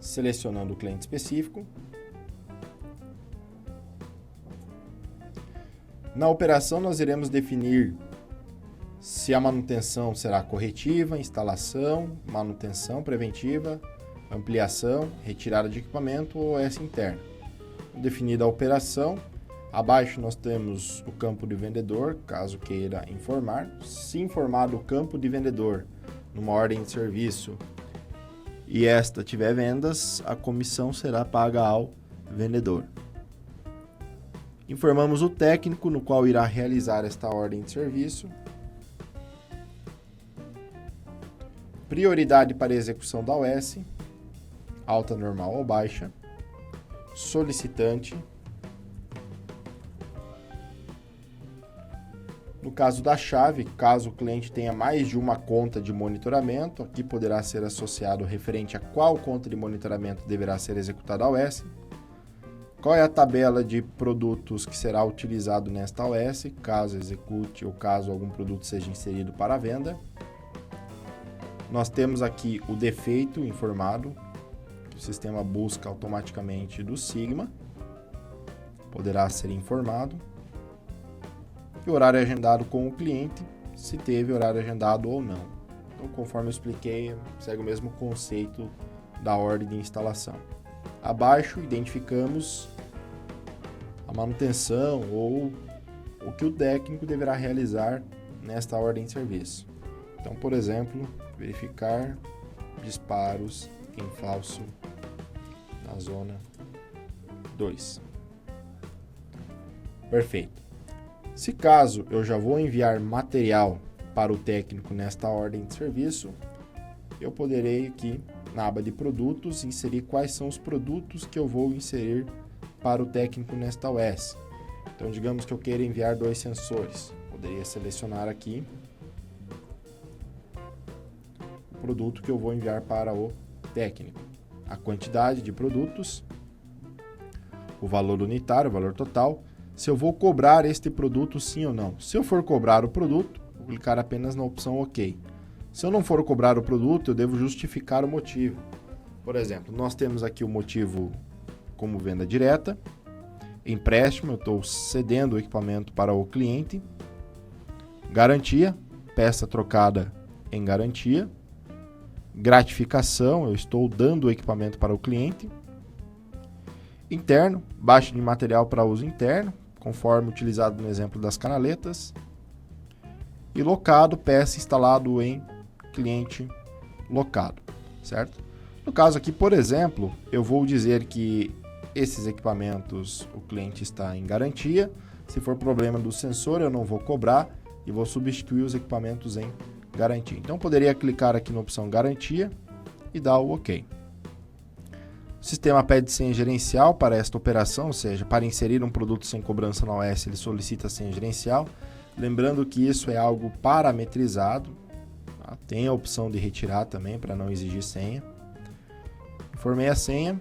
Speaker 1: Selecionando o cliente específico. Na operação, nós iremos definir se a manutenção será corretiva, instalação, manutenção preventiva, ampliação, retirada de equipamento ou OS interna. Definida a operação, abaixo nós temos o campo de vendedor, caso queira informar. Se informado o campo de vendedor numa ordem de serviço e esta tiver vendas, a comissão será paga ao vendedor. Informamos o técnico no qual irá realizar esta ordem de serviço. Prioridade para execução da OS, alta, normal ou baixa. Solicitante. No caso da chave, caso o cliente tenha mais de uma conta de monitoramento, aqui poderá ser associado referente a qual conta de monitoramento deverá ser executada a OS. Qual é a tabela de produtos que será utilizado nesta OS, caso execute ou caso algum produto seja inserido para a venda. Nós temos aqui o defeito informado, que o sistema busca automaticamente do Sigma, poderá ser informado. E o horário agendado com o cliente, se teve horário agendado ou não. Então, conforme eu expliquei, segue o mesmo conceito da ordem de instalação. Abaixo, identificamos a manutenção ou o que o técnico deverá realizar nesta ordem de serviço. Então, por exemplo, verificar disparos em falso na zona 2. Perfeito. Se caso eu já vou enviar material para o técnico nesta ordem de serviço, eu poderei aqui na aba de produtos inserir quais são os produtos que eu vou inserir para o técnico nesta OS. Então, digamos que eu queira enviar 2 sensores. Poderia selecionar aqui o produto que eu vou enviar para o técnico. A quantidade de produtos, o valor unitário, o valor total, se eu vou cobrar este produto sim ou não. Se eu for cobrar o produto, vou clicar apenas na opção OK. Se eu não for cobrar o produto, eu devo justificar o motivo. Por exemplo, nós temos aqui o motivo como venda direta, empréstimo, eu estou cedendo o equipamento para o cliente, garantia, peça trocada em garantia, gratificação, eu estou dando o equipamento para o cliente, interno, baixa de material para uso interno, conforme utilizado no exemplo das canaletas, e locado, peça instalado em cliente locado, certo? No caso aqui, por exemplo, eu vou dizer que esses equipamentos o cliente está em garantia. Se for problema do sensor, eu não vou cobrar e vou substituir os equipamentos em garantia. Então, poderia clicar aqui na opção garantia e dar o OK. O sistema pede senha gerencial para esta operação, ou seja, para inserir um produto sem cobrança na OS, ele solicita senha gerencial. Lembrando que isso é algo parametrizado. Tem a opção de retirar também para não exigir senha. Informei a senha.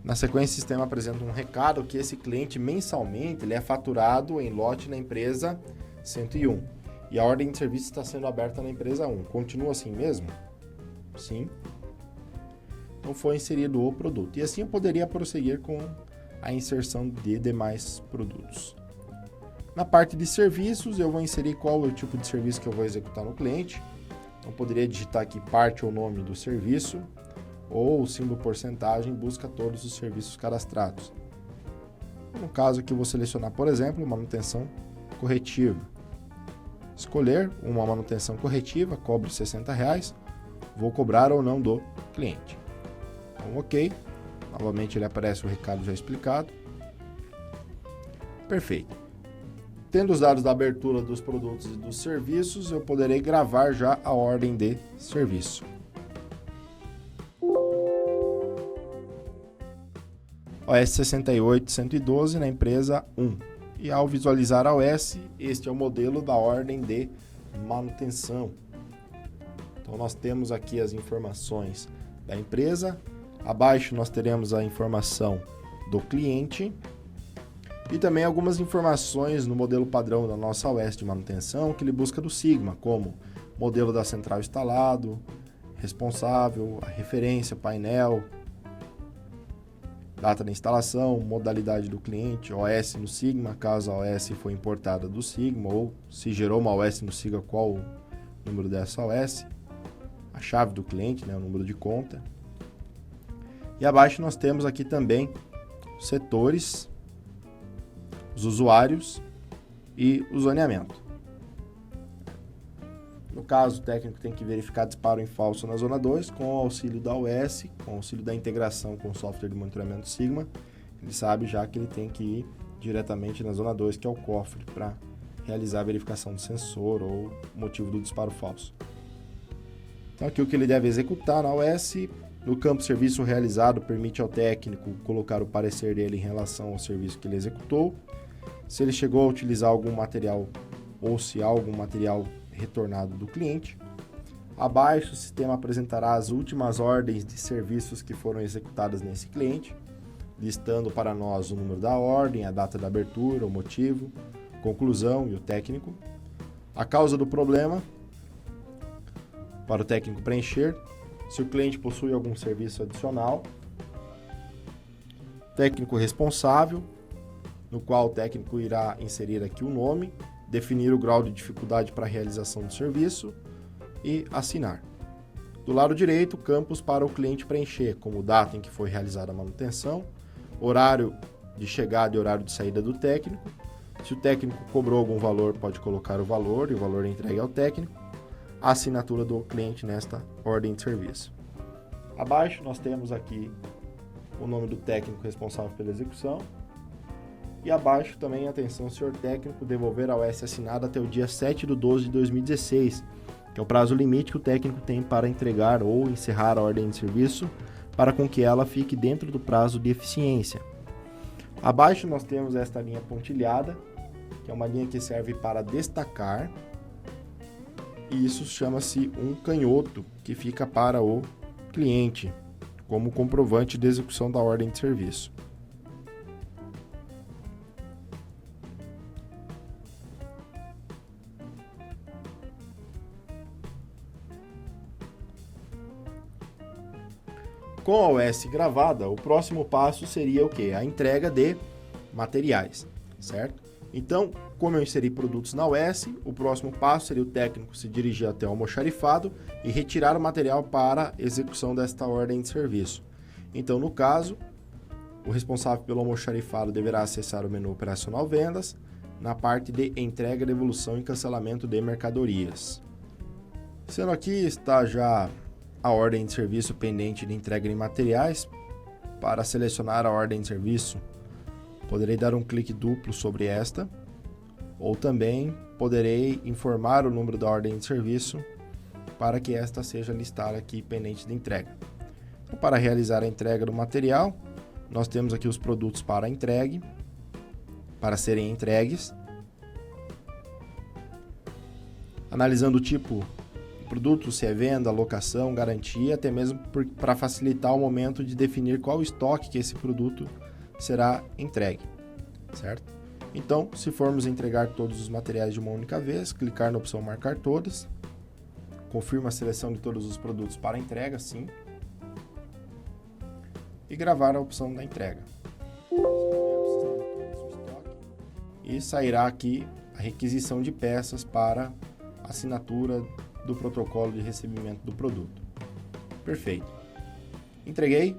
Speaker 1: Na sequência, o sistema apresenta um recado que esse cliente mensalmente ele é faturado em lote na empresa 101. E a ordem de serviço está sendo aberta na empresa 1. Continua assim mesmo? Sim. Então foi inserido o produto. E assim eu poderia prosseguir com a inserção de demais produtos. Na parte de serviços, eu vou inserir qual é o tipo de serviço que eu vou executar no cliente. Então poderia digitar aqui parte ou nome do serviço, ou o símbolo porcentagem busca todos os serviços cadastrados. No caso aqui eu vou selecionar, por exemplo, manutenção corretiva. Escolher uma manutenção corretiva, cobre R$60, vou cobrar ou não do cliente. Então, ok. Novamente ele aparece o recado já explicado. Perfeito. Tendo os dados da abertura dos produtos e dos serviços, eu poderei gravar já a ordem de serviço. OS 68112 na empresa 1. E ao visualizar a OS, este é o modelo da ordem de manutenção. Então nós temos aqui as informações da empresa, abaixo nós teremos a informação do cliente e também algumas informações no modelo padrão da nossa OS de manutenção que ele busca do Sigma, como modelo da central instalado, responsável, a referência, painel, data da instalação, modalidade do cliente, OS no Sigma, caso a OS foi importada do Sigma, ou se gerou uma OS no Sigma, qual o número dessa OS, a chave do cliente, o número de conta. E abaixo nós temos aqui também os setores, os usuários e o zoneamento. No caso, o técnico tem que verificar disparo em falso na zona 2 com o auxílio da OS, com o auxílio da integração com o software de monitoramento Sigma. Ele sabe já que ele tem que ir diretamente na zona 2, que é o cofre, para realizar a verificação do sensor ou motivo do disparo falso. Então aqui o que ele deve executar na OS, no campo serviço realizado, permite ao técnico colocar o parecer dele em relação ao serviço que ele executou, se ele chegou a utilizar algum material ou se há algum material retornado do cliente. Abaixo, o sistema apresentará as últimas ordens de serviços que foram executadas nesse cliente, listando para nós o número da ordem, a data da abertura, o motivo, conclusão e o técnico, a causa do problema, para o técnico preencher, se o cliente possui algum serviço adicional, técnico responsável, no qual o técnico irá inserir aqui o nome, definir o grau de dificuldade para a realização do serviço e assinar. Do lado direito, campos para o cliente preencher, como data em que foi realizada a manutenção, horário de chegada e horário de saída do técnico. Se o técnico cobrou algum valor, pode colocar o valor e o valor é entregue ao técnico. A assinatura do cliente nesta ordem de serviço. Abaixo nós temos aqui o nome do técnico responsável pela execução. E abaixo também, atenção, senhor técnico, devolver a OS assinada até o dia 7/12/2016, que é o prazo limite que o técnico tem para entregar ou encerrar a ordem de serviço, para com que ela fique dentro do prazo de eficiência. Abaixo nós temos esta linha pontilhada, que é uma linha que serve para destacar, e isso chama-se um canhoto, que fica para o cliente, como comprovante de execução da ordem de serviço. Com a OS gravada, o próximo passo seria o quê? A entrega de materiais, certo? Então, como eu inseri produtos na OS, o próximo passo seria o técnico se dirigir até o almoxarifado e retirar o material para execução desta ordem de serviço. Então, no caso, o responsável pelo almoxarifado deverá acessar o menu operacional vendas, na parte de entrega, devolução e cancelamento de mercadorias. Sendo aqui está já a ordem de serviço pendente de entrega de materiais. Para selecionar a ordem de serviço, poderei dar um clique duplo sobre esta, ou também poderei informar o número da ordem de serviço para que esta seja listada aqui pendente de entrega. Então, para realizar a entrega do material, nós temos aqui os produtos para entregue, para serem entregues. Analisando o tipo produto, se é venda, locação, garantia, até mesmo para facilitar o momento de definir qual estoque que esse produto será entregue, certo? Então, se formos entregar todos os materiais de uma única vez, clicar na opção marcar todas, confirma a seleção de todos os produtos para entrega, sim. e gravar a opção da entrega. E sairá aqui a requisição de peças para assinatura do protocolo de recebimento do produto. Perfeito. Entreguei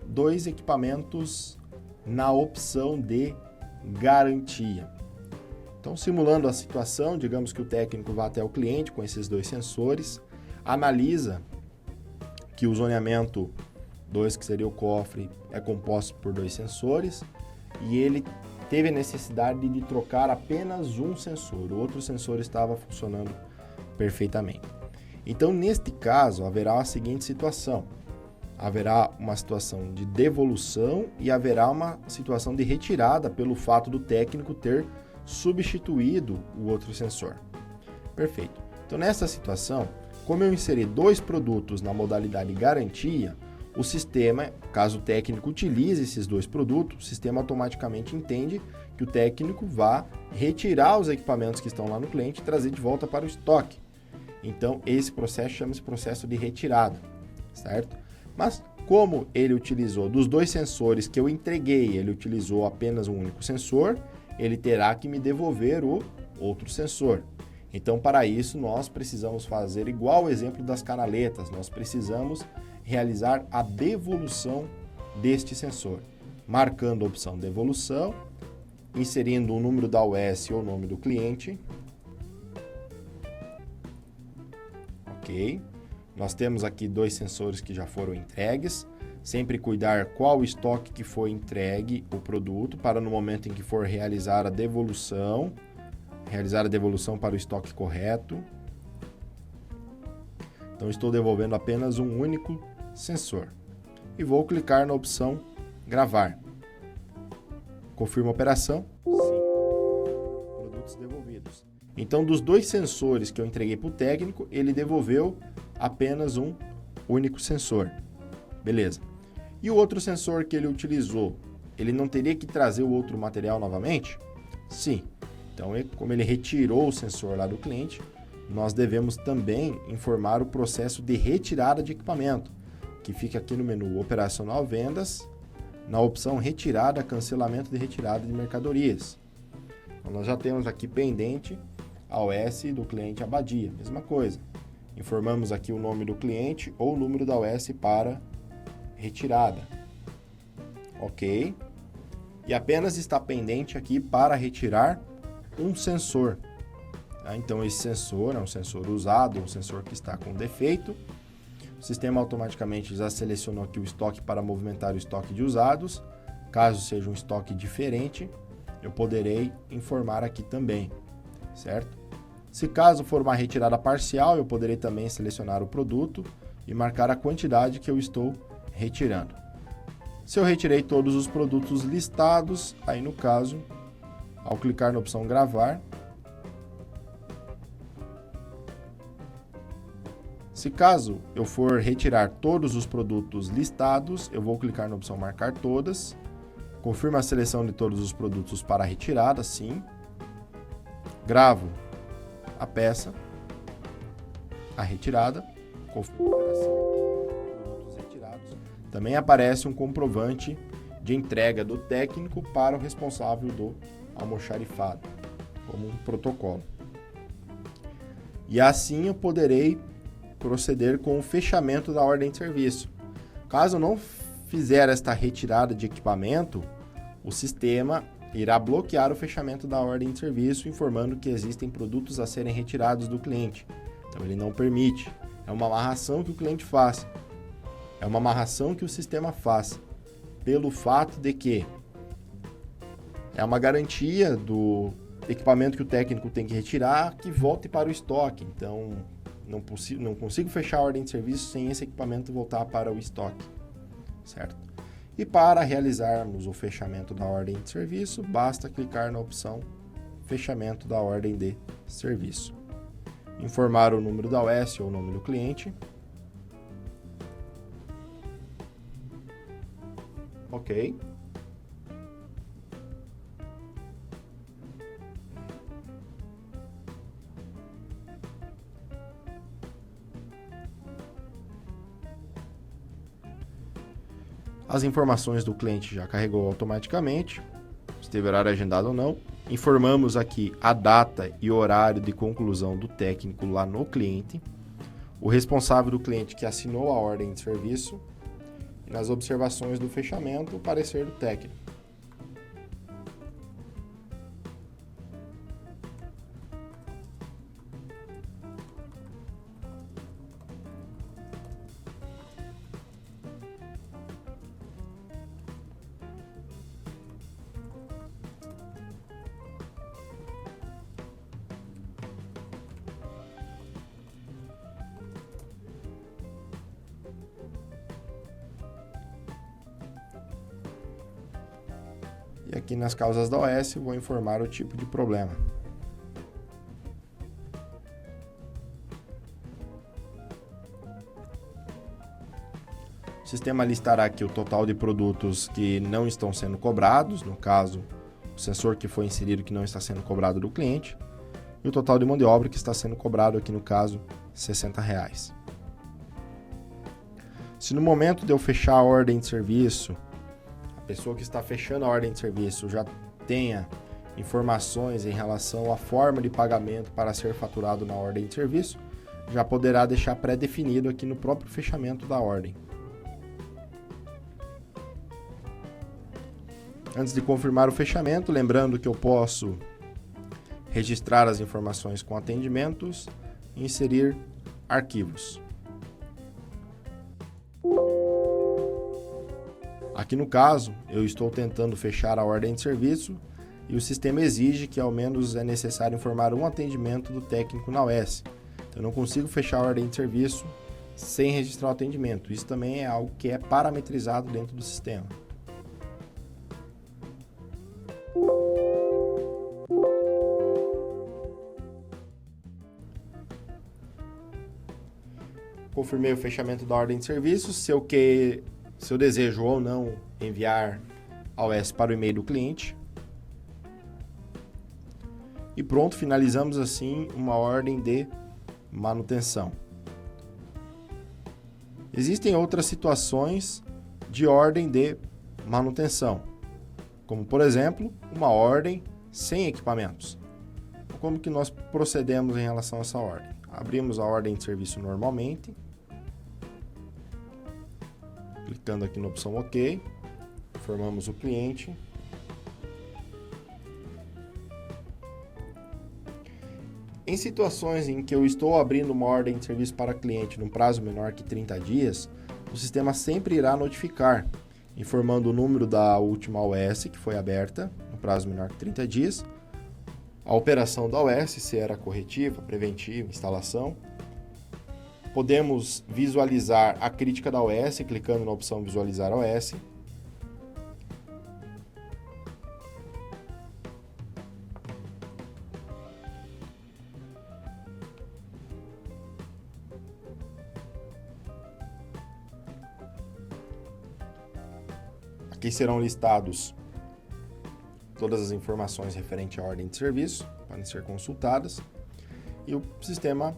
Speaker 1: 2 equipamentos na opção de garantia. Então, simulando a situação, digamos que o técnico vá até o cliente com esses 2 sensores, analisa que o zoneamento 2, que seria o cofre, é composto por 2 sensores e ele teve a necessidade de trocar apenas um sensor, o outro sensor estava funcionando perfeitamente. Então, neste caso, haverá a seguinte situação: haverá uma situação de devolução e haverá uma situação de retirada pelo fato do técnico ter substituído o outro sensor. Perfeito. Então, nessa situação, como eu inseri 2 produtos na modalidade garantia, o sistema, caso o técnico utilize esses 2 produtos, o sistema automaticamente entende que o técnico vá retirar os equipamentos que estão lá no cliente e trazer de volta para o estoque. Então, esse processo chama-se processo de retirada, certo? Mas, como ele utilizou dos 2 sensores que eu entreguei, ele utilizou apenas um único sensor, ele terá que me devolver o outro sensor. Então, para isso, nós precisamos fazer igual o exemplo das canaletas, nós precisamos realizar a devolução deste sensor, marcando a opção devolução, inserindo o número da UES ou o nome do cliente. Ok. Nós temos aqui 2 sensores que já foram entregues. Sempre cuidar qual estoque que foi entregue o produto, para no momento em que for realizar a devolução para o estoque correto. Então, estou devolvendo apenas um único sensor. E vou clicar na opção gravar. Confirma a operação. Sim. Produtos devolvidos. Então, dos 2 sensores que eu entreguei para o técnico, ele devolveu apenas um único sensor. Beleza. E o outro sensor que ele utilizou, ele não teria que trazer o outro material novamente? Sim. Então, como ele retirou o sensor lá do cliente, nós devemos também informar o processo de retirada de equipamento, que fica aqui no menu Operacional Vendas, na opção Retirada, Cancelamento de Retirada de Mercadorias. Então, nós já temos aqui pendente a OS do cliente Abadia, mesma coisa. Informamos aqui o nome do cliente ou o número da OS para retirada. Ok. E apenas está pendente aqui para retirar um sensor. Então, esse sensor é um sensor usado, um sensor que está com defeito. O sistema automaticamente já selecionou aqui o estoque para movimentar o estoque de usados. Caso seja um estoque diferente, eu poderei informar aqui também, certo? Se caso for uma retirada parcial, eu poderei também selecionar o produto e marcar a quantidade que eu estou retirando. Se eu retirei todos os produtos listados, aí no caso, ao clicar na opção gravar, se caso eu for retirar todos os produtos listados, eu vou clicar na opção marcar todas, confirma a seleção de todos os produtos para retirada, sim, gravo a peça, a retirada, confirma a produtos retirados, também aparece um comprovante de entrega do técnico para o responsável do almoxarifado, como um protocolo. E assim eu poderei proceder com o fechamento da ordem de serviço. Caso não fizer esta retirada de equipamento, o sistema irá bloquear o fechamento da ordem de serviço, informando que existem produtos a serem retirados do cliente. Então ele não permite. É uma amarração que o cliente faz. É uma amarração que o sistema faz, pelo fato de que é uma garantia do equipamento que o técnico tem que retirar que volte para o estoque. Então, não consigo fechar a ordem de serviço sem esse equipamento voltar para o estoque, certo? E para realizarmos o fechamento da ordem de serviço, basta clicar na opção Fechamento da ordem de serviço. Informar o número da OS ou o nome do cliente. Ok. As informações do cliente já carregou automaticamente, se teve horário agendado ou não. Informamos aqui a data e horário de conclusão do técnico lá no cliente, o responsável do cliente que assinou a ordem de serviço e nas observações do fechamento, o parecer do técnico. E aqui nas causas da OS vou informar o tipo de problema. O sistema listará aqui o total de produtos que não estão sendo cobrados, no caso, o sensor que foi inserido que não está sendo cobrado do cliente, e o total de mão de obra que está sendo cobrado aqui no caso, R$60. Se no momento de eu fechar a ordem de serviço, a pessoa que está fechando a ordem de serviço já tenha informações em relação à forma de pagamento para ser faturado na ordem de serviço, já poderá deixar pré-definido aqui no próprio fechamento da ordem. Antes de confirmar o fechamento, lembrando que eu posso registrar as informações com atendimentos e inserir arquivos. Aqui no caso, eu estou tentando fechar a ordem de serviço e o sistema exige que ao menos é necessário informar um atendimento do técnico na OS. Então eu não consigo fechar a ordem de serviço sem registrar o atendimento. Isso também é algo que é parametrizado dentro do sistema. Confirmei o fechamento da ordem de serviço. Se eu desejo ou não enviar a OS para o e-mail do cliente. E pronto, finalizamos assim uma ordem de manutenção. Existem outras situações de ordem de manutenção, como por exemplo, uma ordem sem equipamentos. Como que nós procedemos em relação a essa ordem? Abrimos a ordem de serviço normalmente, clicando aqui na opção OK, informamos o cliente. Em situações em que eu estou abrindo uma ordem de serviço para cliente num prazo menor que 30 dias, o sistema sempre irá notificar, informando o número da última OS que foi aberta no prazo menor que 30 dias, a operação da OS, se era corretiva, preventiva, instalação. Podemos visualizar a crítica da OS, clicando na opção Visualizar OS. Aqui serão listados todas as informações referentes à ordem de serviço, podem ser consultadas, e o sistema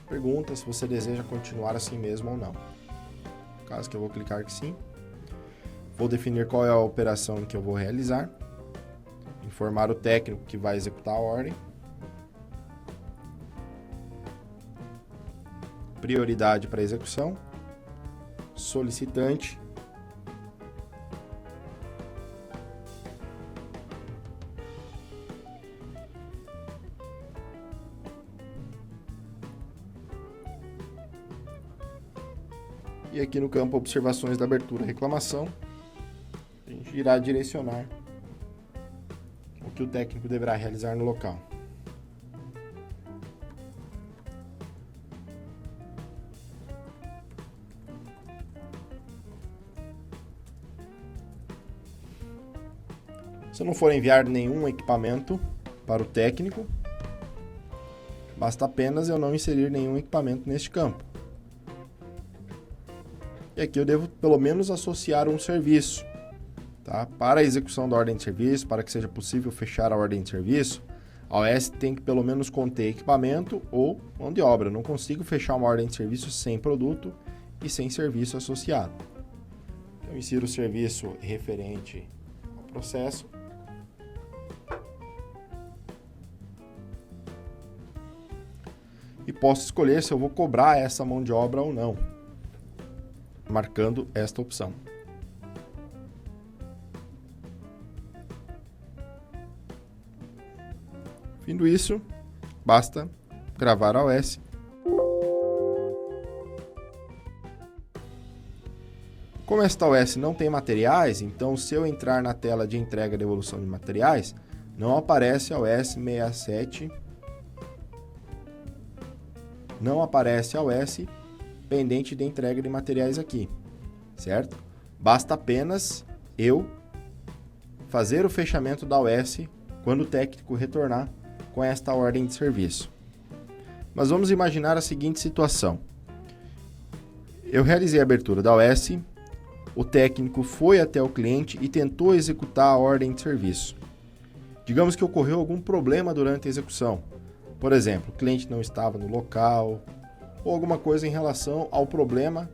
Speaker 1: pergunta se você deseja continuar assim mesmo ou não. No caso que eu vou clicar que sim, vou definir qual é a operação que eu vou realizar, informar o técnico que vai executar a ordem, prioridade para execução, solicitante, e aqui no campo Observações da abertura e reclamação, a gente irá direcionar o que o técnico deverá realizar no local. Se eu não for enviar nenhum equipamento para o técnico, basta apenas eu não inserir nenhum equipamento neste campo. E aqui eu devo pelo menos associar um serviço, tá? Para a execução da ordem de serviço, para que seja possível fechar a ordem de serviço, a OS tem que pelo menos conter equipamento ou mão de obra. Eu não consigo fechar uma ordem de serviço sem produto e sem serviço associado. Eu insiro o serviço referente ao processo. E posso escolher se eu vou cobrar essa mão de obra ou não, marcando esta opção. Findo isso, basta gravar a OS. Como esta OS não tem materiais, então se eu entrar na tela de entrega e devolução de materiais, não aparece a OS 67, não aparece a OS pendente de entrega de materiais aqui, certo? Basta apenas eu fazer o fechamento da OS quando o técnico retornar com esta ordem de serviço. Mas vamos imaginar a seguinte situação. Eu realizei a abertura da OS, o técnico foi até o cliente e tentou executar a ordem de serviço. Digamos que ocorreu algum problema durante a execução. Por exemplo, o cliente não estava no local, ou alguma coisa em relação ao problema,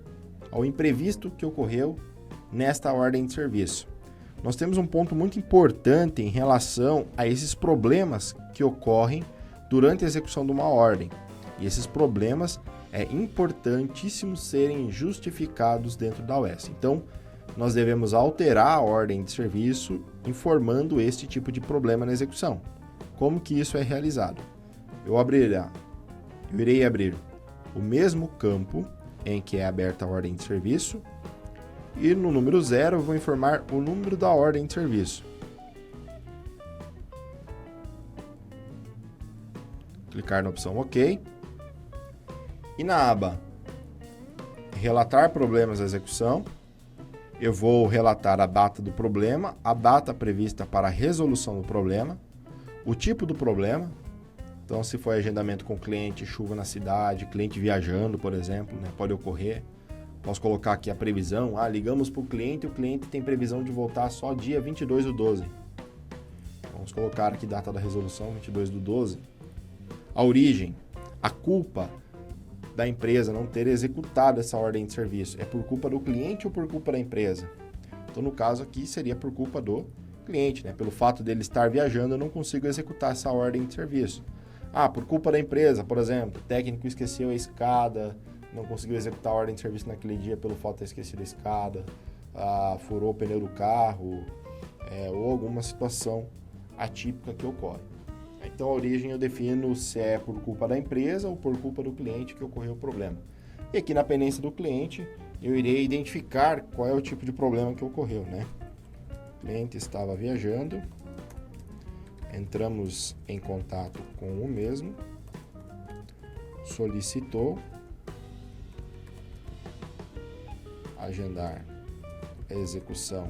Speaker 1: ao imprevisto que ocorreu nesta ordem de serviço. Nós temos um ponto muito importante em relação a esses problemas que ocorrem durante a execução de uma ordem. E esses problemas é importantíssimo serem justificados dentro da OS. Então, nós devemos alterar a ordem de serviço informando este tipo de problema na execução. Como que isso é realizado? Eu irei abrir o mesmo campo em que é aberta a ordem de serviço e no número 0 eu vou informar o número da ordem de serviço. Clicar na opção OK. E na aba Relatar problemas da execução, eu vou relatar a data do problema, a data prevista para a resolução do problema, o tipo do problema. Então, se for agendamento com cliente, chuva na cidade, cliente viajando, por exemplo, né, pode ocorrer. Posso colocar aqui a previsão. Ligamos para o cliente tem previsão de voltar só dia 22/12. Vamos colocar aqui data da resolução, 22/12. A origem, a culpa da empresa não ter executado essa ordem de serviço. É por culpa do cliente ou por culpa da empresa? Então, no caso aqui, seria por culpa do cliente, né? Pelo fato dele estar viajando, eu não consigo executar essa ordem de serviço. Por culpa da empresa, por exemplo, o técnico esqueceu a escada, não conseguiu executar a ordem de serviço naquele dia pelo fato de ter esquecido a escada, furou o pneu do carro, ou alguma situação atípica que ocorre. Então, a origem eu defino se é por culpa da empresa ou por culpa do cliente que ocorreu o problema. E aqui na pendência do cliente, eu irei identificar qual é o tipo de problema que ocorreu, né? O cliente estava viajando. Entramos em contato com o mesmo, solicitou agendar a execução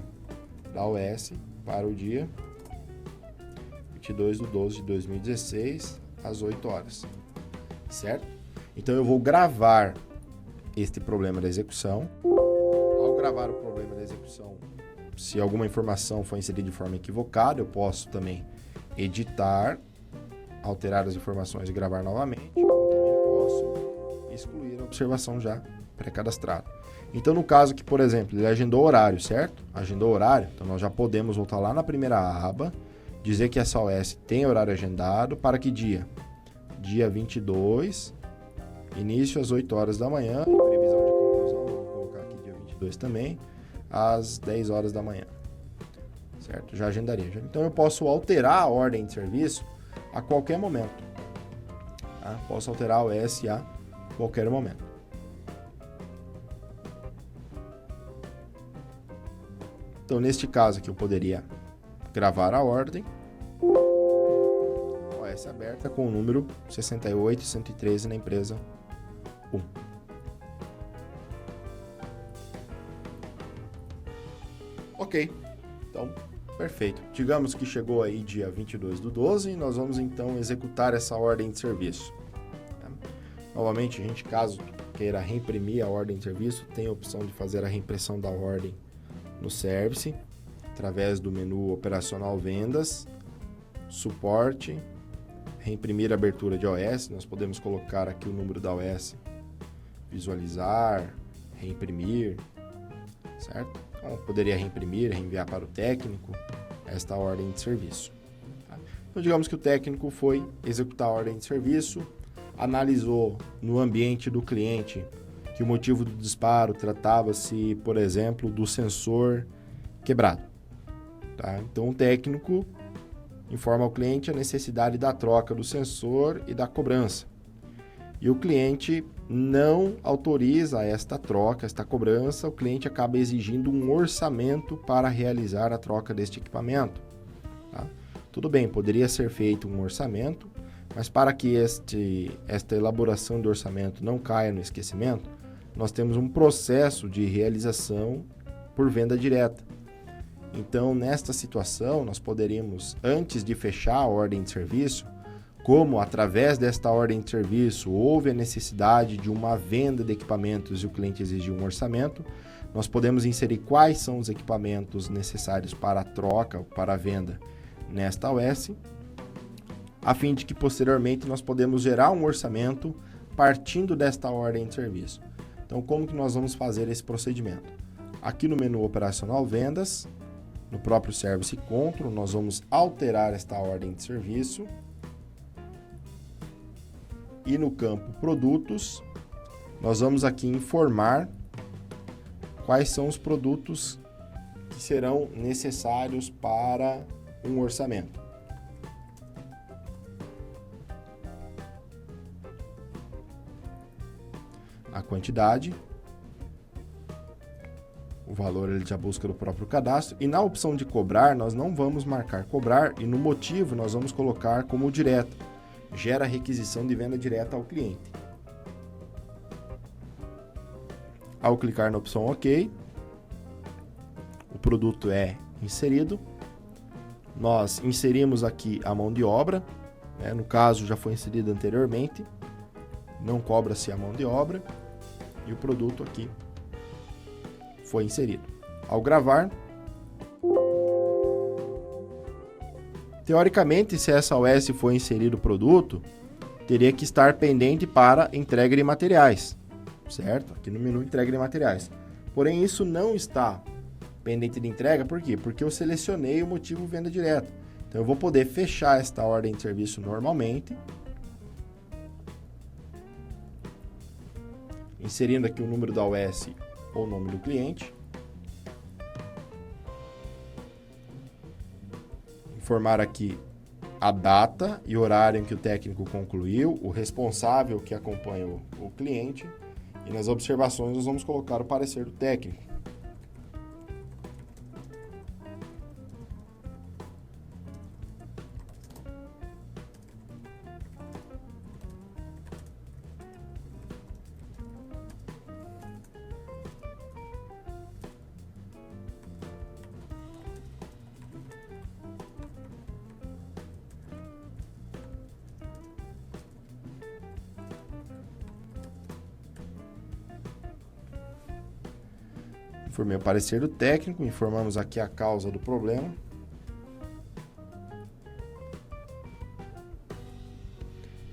Speaker 1: da OS para o dia 22/12/2016, às 8 horas, certo? Então, eu vou gravar este problema da execução. Ao gravar o problema da execução, se alguma informação for inserida de forma equivocada, eu posso também editar, alterar as informações e gravar novamente. Eu também posso excluir a observação já pré-cadastrada. Então, no caso que, por exemplo, ele agendou horário, certo? Agendou horário, então nós já podemos voltar lá na primeira aba, dizer que essa OS tem horário agendado para que dia? Dia 22, início às 8 horas da manhã, e previsão de conclusão, vou colocar aqui dia 22 também, às 10 horas da manhã. Certo? Já agendaria. Então, eu posso alterar a ordem de serviço a qualquer momento. Tá? Posso alterar a OS a qualquer momento. Então, neste caso aqui, eu poderia gravar a ordem. OS aberta com o número 68.113 na empresa 1. Ok. Então, perfeito. Digamos que chegou aí dia 22/12 e nós vamos então executar essa ordem de serviço. Novamente, a gente, caso queira reimprimir a ordem de serviço, tem a opção de fazer a reimpressão da ordem no Service, através do menu Operacional Vendas, Suporte, Reimprimir a abertura de OS. Nós podemos colocar aqui o número da OS, visualizar, reimprimir, certo? Então, poderia reimprimir, reenviar para o técnico esta ordem de serviço. Tá? Então, digamos que o técnico foi executar a ordem de serviço, analisou no ambiente do cliente que o motivo do disparo tratava-se, por exemplo, do sensor quebrado. Tá? Então, o técnico informa ao cliente a necessidade da troca do sensor e da cobrança. E o cliente não autoriza esta troca, esta cobrança, o cliente acaba exigindo um orçamento para realizar a troca deste equipamento. Tá? Tudo bem, poderia ser feito um orçamento, mas para que esta elaboração do orçamento não caia no esquecimento, nós temos um processo de realização por venda direta. Então, nesta situação, nós poderíamos, antes de fechar a ordem de serviço, como através desta ordem de serviço houve a necessidade de uma venda de equipamentos e o cliente exigiu um orçamento, nós podemos inserir quais são os equipamentos necessários para a troca ou para a venda nesta OS, a fim de que posteriormente nós podemos gerar um orçamento partindo desta ordem de serviço. Então, como que nós vamos fazer esse procedimento? Aqui no menu operacional Vendas, no próprio Service Control, nós vamos alterar esta ordem de serviço. E no campo Produtos, nós vamos aqui informar quais são os produtos que serão necessários para um orçamento. A quantidade, o valor ele já busca do próprio cadastro, e na opção de cobrar nós não vamos marcar cobrar, e no motivo nós vamos colocar como direto, gera requisição de venda direta ao cliente. Ao clicar na opção OK, o produto é inserido, nós inserimos aqui a mão de obra, né? No caso já foi inserido anteriormente, não cobra-se a mão de obra, e o produto aqui foi inserido. Ao gravar, teoricamente, se essa OS for inserir o produto, teria que estar pendente para entrega de materiais, certo? Aqui no menu entrega de materiais. Porém, isso não está pendente de entrega, por quê? Porque eu selecionei o motivo venda direta. Então, eu vou poder fechar esta ordem de serviço normalmente, inserindo aqui o número da OS ou o nome do cliente. Informar aqui a data e horário em que o técnico concluiu, o responsável que acompanha o cliente, e nas observações nós vamos colocar o parecer do técnico. Informei o parecer do técnico, informamos aqui a causa do problema.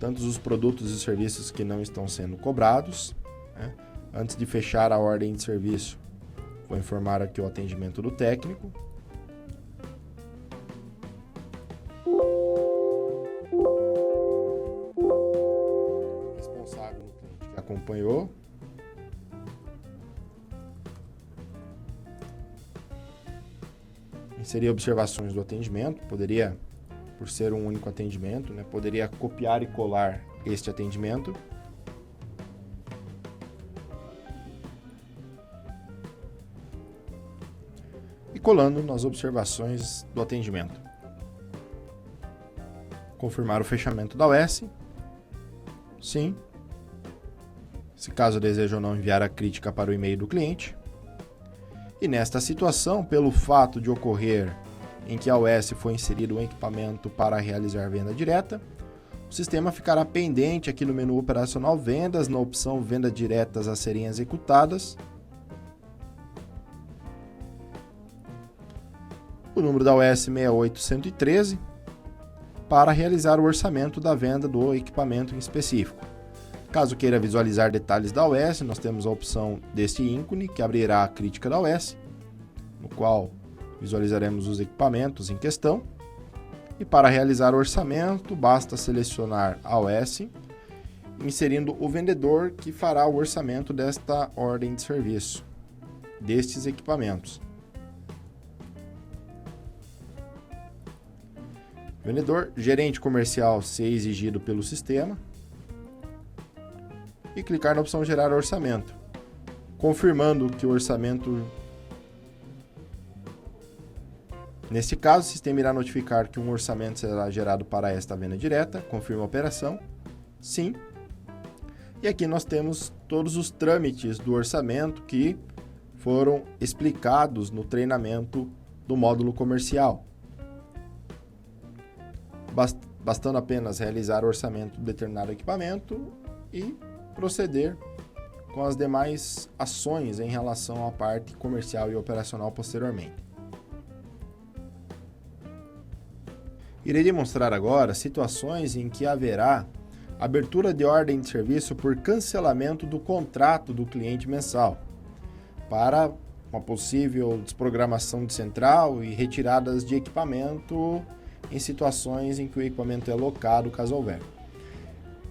Speaker 1: Tantos os produtos e serviços que não estão sendo cobrados, né? Antes de fechar a ordem de serviço, vou informar aqui o atendimento do técnico. Responsável do cliente que acompanhou. Inserir observações do atendimento, poderia, por ser um único atendimento, né, poderia copiar e colar este atendimento. E colando nas observações do atendimento. Confirmar o fechamento da OS. Sim. Se caso deseja ou não enviar a crítica para o e-mail do cliente. E nesta situação, pelo fato de ocorrer em que a OS foi inserido um equipamento para realizar venda direta, o sistema ficará pendente aqui no menu operacional Vendas, na opção Venda Diretas a serem executadas. O número da OS 68113 para realizar o orçamento da venda do equipamento em específico. Caso queira visualizar detalhes da OS, nós temos a opção deste ícone, que abrirá a crítica da OS. no qual visualizaremos os equipamentos em questão. E para realizar o orçamento, basta selecionar a OS, inserindo o vendedor que fará o orçamento desta ordem de serviço, destes equipamentos. Vendedor, gerente comercial se exigido pelo sistema. E clicar na opção gerar orçamento, confirmando que o orçamento... Nesse caso, o sistema irá notificar que um orçamento será gerado para esta venda direta. Confirma a operação. Sim. E aqui nós temos todos os trâmites do orçamento que foram explicados no treinamento do módulo comercial. Bastando apenas realizar o orçamento de determinado equipamento e proceder com as demais ações em relação à parte comercial e operacional posteriormente. Irei demonstrar agora situações em que haverá abertura de ordem de serviço por cancelamento do contrato do cliente mensal, para uma possível desprogramação de central e retiradas de equipamento em situações em que o equipamento é locado, caso houver.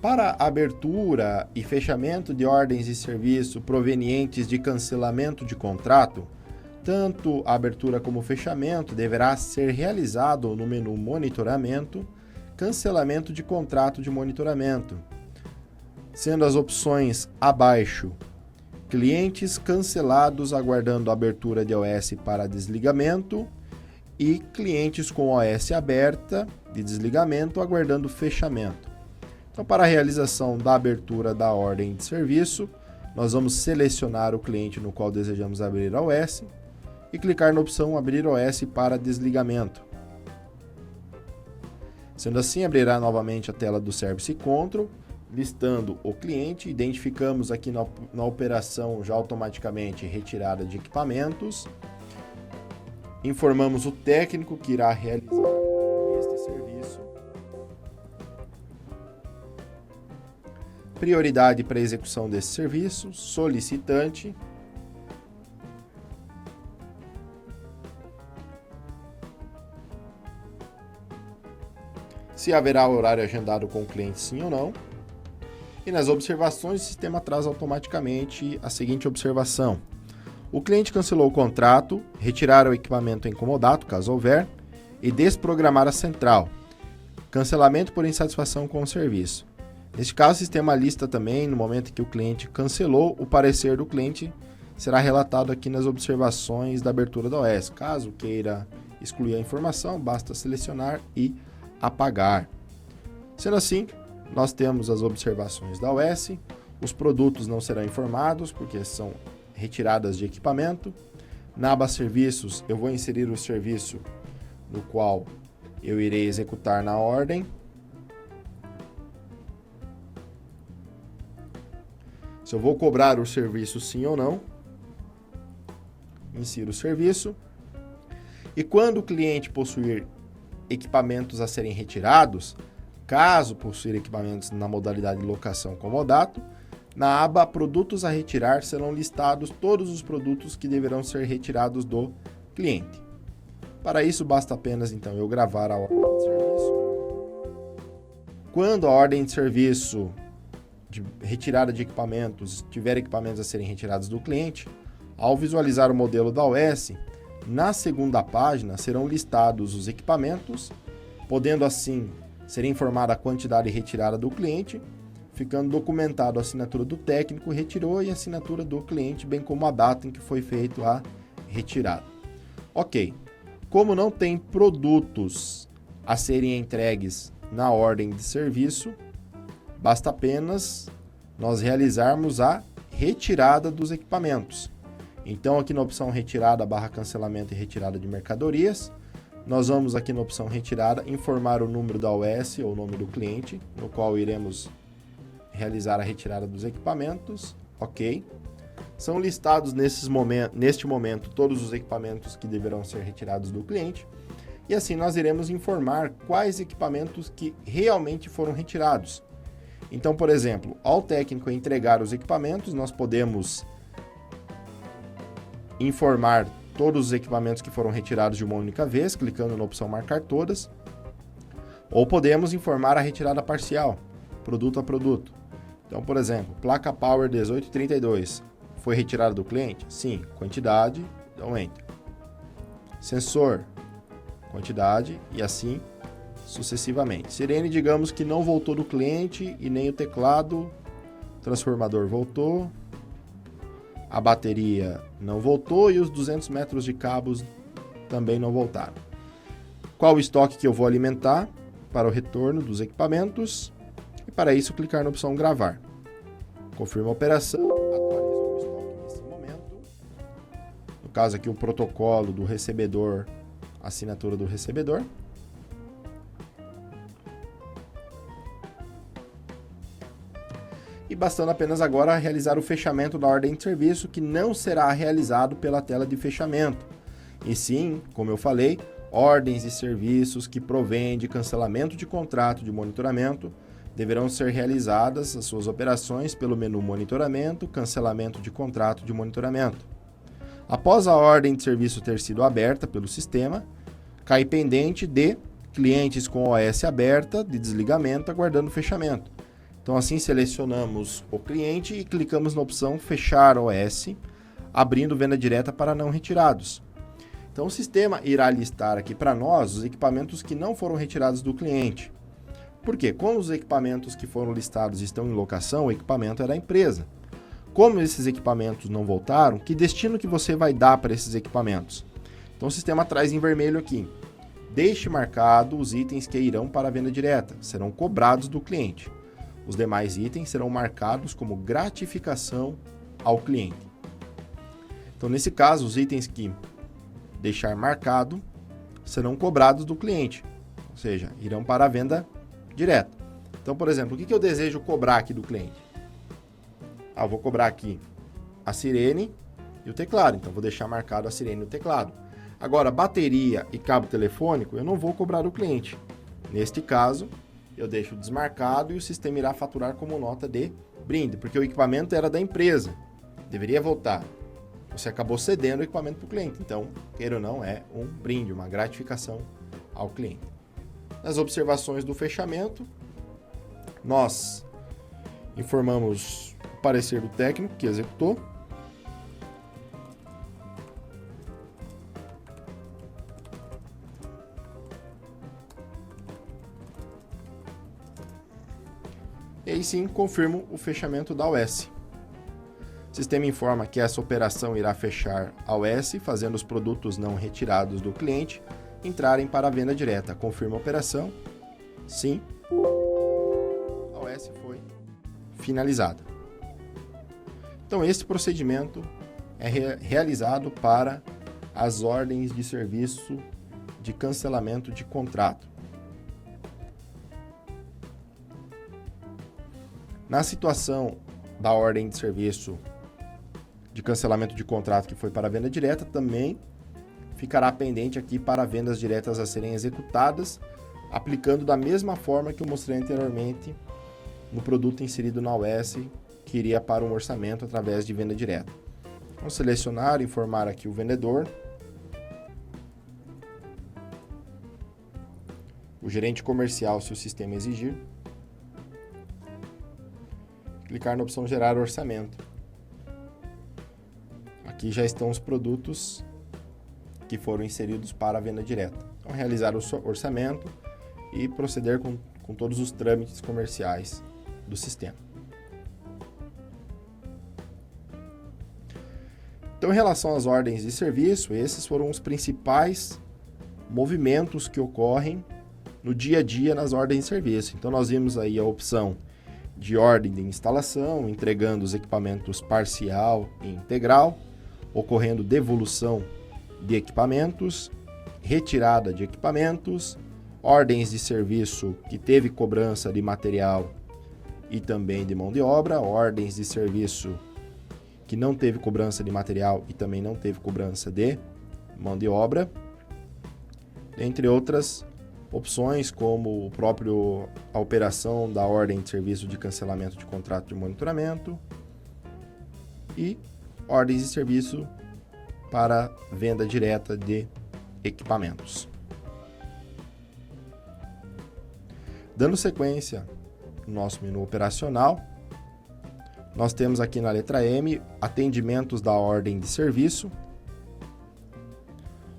Speaker 1: Para abertura e fechamento de ordens de serviço provenientes de cancelamento de contrato, tanto a abertura como o fechamento deverá ser realizado no menu Monitoramento, Cancelamento de contrato de monitoramento, sendo as opções abaixo clientes cancelados aguardando abertura de OS para desligamento e clientes com OS aberta de desligamento aguardando fechamento. Então, para a realização da abertura da ordem de serviço, nós vamos selecionar o cliente no qual desejamos abrir a OS e clicar na opção Abrir OS para desligamento. Sendo assim, abrirá novamente a tela do Service Control, listando o cliente. Identificamos aqui na operação já automaticamente retirada de equipamentos. Informamos o técnico que irá realizar este serviço. Prioridade para a execução desse serviço, solicitante. Se haverá horário agendado com o cliente, sim ou não. E nas observações, o sistema traz automaticamente a seguinte observação. O cliente cancelou o contrato, retirar o equipamento em comodato, caso houver, e desprogramar a central. Cancelamento por insatisfação com o serviço. Neste caso, o sistema lista também, no momento em que o cliente cancelou, o parecer do cliente será relatado aqui nas observações da abertura da OS. Caso queira excluir a informação, basta selecionar e apagar. Sendo assim, nós temos as observações da OS, os produtos não serão informados porque são retiradas de equipamento. Na aba Serviços, eu vou inserir o serviço no qual eu irei executar na ordem. Se eu vou cobrar o serviço sim ou não, insiro o serviço. E quando o cliente possuir equipamentos a serem retirados, caso possuir equipamentos na modalidade de locação comodato, na aba Produtos a retirar serão listados todos os produtos que deverão ser retirados do cliente. Para isso, basta apenas então eu gravar a ordem de serviço. Quando a ordem de serviço de retirada de equipamentos tiver equipamentos a serem retirados do cliente, ao visualizar o modelo da OS, na segunda página serão listados os equipamentos, podendo assim ser informada a quantidade retirada do cliente, ficando documentado a assinatura do técnico que retirou e a assinatura do cliente, bem como a data em que foi feita a retirada. Ok, como não tem produtos a serem entregues na ordem de serviço, basta apenas nós realizarmos a retirada dos equipamentos. Então, aqui na opção retirada / cancelamento e retirada de mercadorias, nós vamos aqui na opção retirada informar o número da OS ou o nome do cliente, no qual iremos realizar a retirada dos equipamentos. Ok. São listados neste momento todos os equipamentos que deverão ser retirados do cliente. E assim nós iremos informar quais equipamentos que realmente foram retirados. Então, por exemplo, ao técnico entregar os equipamentos, nós podemos informar todos os equipamentos que foram retirados de uma única vez, clicando na opção Marcar Todas. Ou podemos informar a retirada parcial, produto a produto. Então, por exemplo, placa Power 1832 foi retirada do cliente? Sim. Quantidade, então Enter. Sensor, quantidade e assim sucessivamente. Sirene, digamos que não voltou do cliente e nem o teclado. Transformador voltou. A bateria não voltou e os 200 metros de cabos também não voltaram. Qual o estoque que eu vou alimentar para o retorno dos equipamentos? E para isso, clicar na opção Gravar. Confirma a operação, atualizou o estoque nesse momento. No caso aqui, o protocolo do recebedor, assinatura do recebedor. E bastando apenas agora realizar o fechamento da ordem de serviço, que não será realizado pela tela de fechamento. E sim, como eu falei, ordens de serviços que provêm de cancelamento de contrato de monitoramento deverão ser realizadas as suas operações pelo menu Monitoramento, Cancelamento de contrato de monitoramento. Após a ordem de serviço ter sido aberta pelo sistema, cai pendente de clientes com OS aberta de desligamento aguardando fechamento. Então, assim, selecionamos o cliente e clicamos na opção Fechar OS, abrindo venda direta para não retirados. Então, o sistema irá listar aqui para nós os equipamentos que não foram retirados do cliente. Por quê? Como os equipamentos que foram listados estão em locação, o equipamento é da empresa. Como esses equipamentos não voltaram, que destino que você vai dar para esses equipamentos? Então, o sistema traz em vermelho aqui. Deixe marcado os itens que irão para a venda direta, serão cobrados do cliente. Os demais itens serão marcados como gratificação ao cliente. Então, nesse caso, os itens que deixar marcado serão cobrados do cliente, ou seja, irão para a venda direta. Então, por exemplo, o que eu desejo cobrar aqui do cliente? Eu vou cobrar aqui a sirene e o teclado, então vou deixar marcado a sirene e o teclado. Agora, bateria e cabo telefônico, eu não vou cobrar do cliente. Neste caso, eu deixo desmarcado e o sistema irá faturar como nota de brinde, porque o equipamento era da empresa, deveria voltar. Você acabou cedendo o equipamento para o cliente, então, queira ou não, é um brinde, uma gratificação ao cliente. Nas observações do fechamento, nós informamos o parecer do técnico que executou. E aí sim, confirmo o fechamento da OS. O sistema informa que essa operação irá fechar a OS, fazendo os produtos não retirados do cliente entrarem para a venda direta. Confirma a operação. Sim. A OS foi finalizada. Então, esse procedimento é realizado para as ordens de serviço de cancelamento de contrato. Na situação da ordem de serviço de cancelamento de contrato que foi para a venda direta, também ficará pendente aqui para vendas diretas a serem executadas, aplicando da mesma forma que eu mostrei anteriormente no produto inserido na OS, que iria para um orçamento através de venda direta. Vamos selecionar, informar aqui o vendedor, o gerente comercial, se o sistema exigir, clicar na opção Gerar orçamento. Aqui já estão os produtos que foram inseridos para a venda direta. Então, realizar o orçamento e proceder com todos os trâmites comerciais do sistema. Então, em relação às ordens de serviço, esses foram os principais movimentos que ocorrem no dia a dia nas ordens de serviço. Então, nós vimos aí a opção de ordem de instalação, entregando os equipamentos parcial e integral, ocorrendo devolução de equipamentos, retirada de equipamentos, ordens de serviço que teve cobrança de material e também de mão de obra, ordens de serviço que não teve cobrança de material e também não teve cobrança de mão de obra, entre outras opções como a operação da ordem de serviço de cancelamento de contrato de monitoramento e ordens de serviço para venda direta de equipamentos. Dando sequência no nosso menu operacional, nós temos aqui na letra M, atendimentos da ordem de serviço.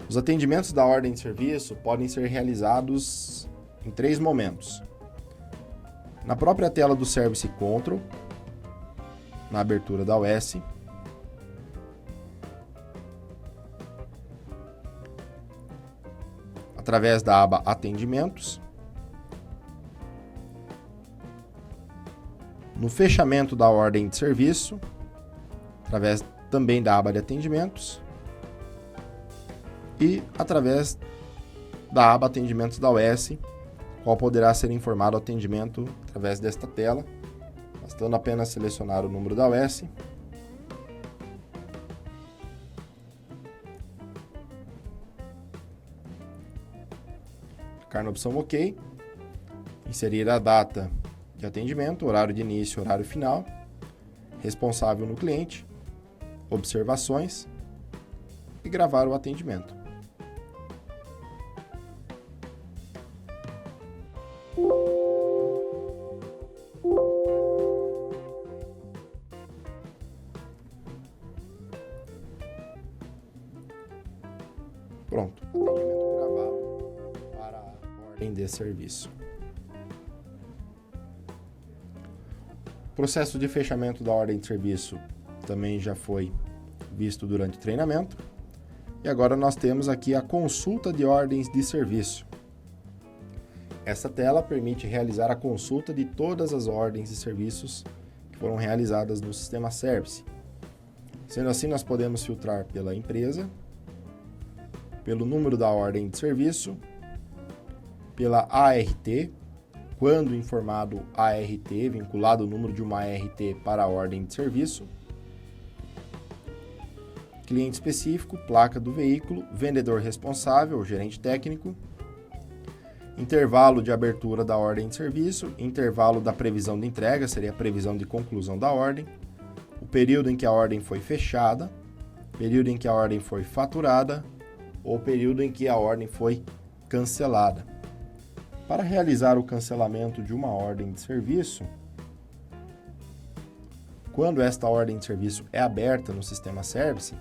Speaker 1: Os atendimentos da ordem de serviço podem ser realizados em 3 momentos. Na própria tela do Service Control, na abertura da OS, através da aba Atendimentos, no fechamento da ordem de serviço, através também da aba de Atendimentos, e através da aba Atendimentos da OS, qual poderá ser informado o atendimento através desta tela, bastando apenas selecionar o número da OS, clicar na opção OK, inserir a data de atendimento, horário de início, horário final, responsável no cliente, observações e gravar o atendimento. Pronto, atendimento gravado para a ordem de serviço. O processo de fechamento da ordem de serviço também já foi visto durante o treinamento. E agora nós temos aqui a consulta de ordens de serviço. Essa tela permite realizar a consulta de todas as ordens de serviços que foram realizadas no sistema Service. Sendo assim, nós podemos filtrar pela empresa, pelo número da ordem de serviço, pela ART, quando informado ART, vinculado o número de uma ART para a ordem de serviço, cliente específico, placa do veículo, vendedor responsável, gerente técnico, intervalo de abertura da ordem de serviço, intervalo da previsão de entrega, seria a previsão de conclusão da ordem, o período em que a ordem foi fechada, período em que a ordem foi faturada ou período em que a ordem foi cancelada. Para realizar o cancelamento de uma ordem de serviço, quando esta ordem de serviço é aberta no sistema Service,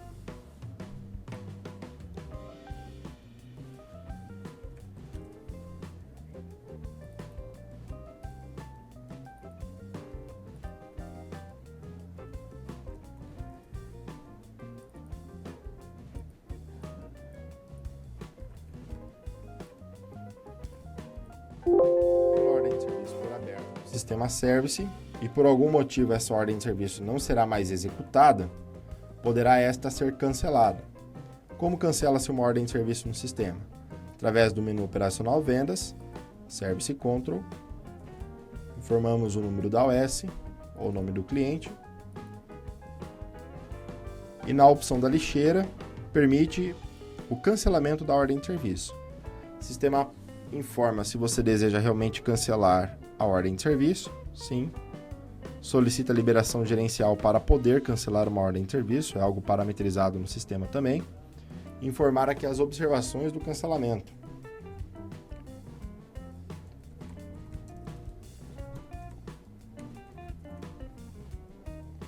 Speaker 1: sistema Service e por algum motivo essa ordem de serviço não será mais executada, poderá esta ser cancelada. Como cancela-se uma ordem de serviço no sistema? Através do menu operacional Vendas, Service Control, informamos o número da OS ou o nome do cliente e na opção da lixeira permite o cancelamento da ordem de serviço. O sistema informa se você deseja realmente cancelar a ordem de serviço, sim. Solicita liberação gerencial para poder cancelar uma ordem de serviço, é algo parametrizado no sistema também. Informar aqui as observações do cancelamento.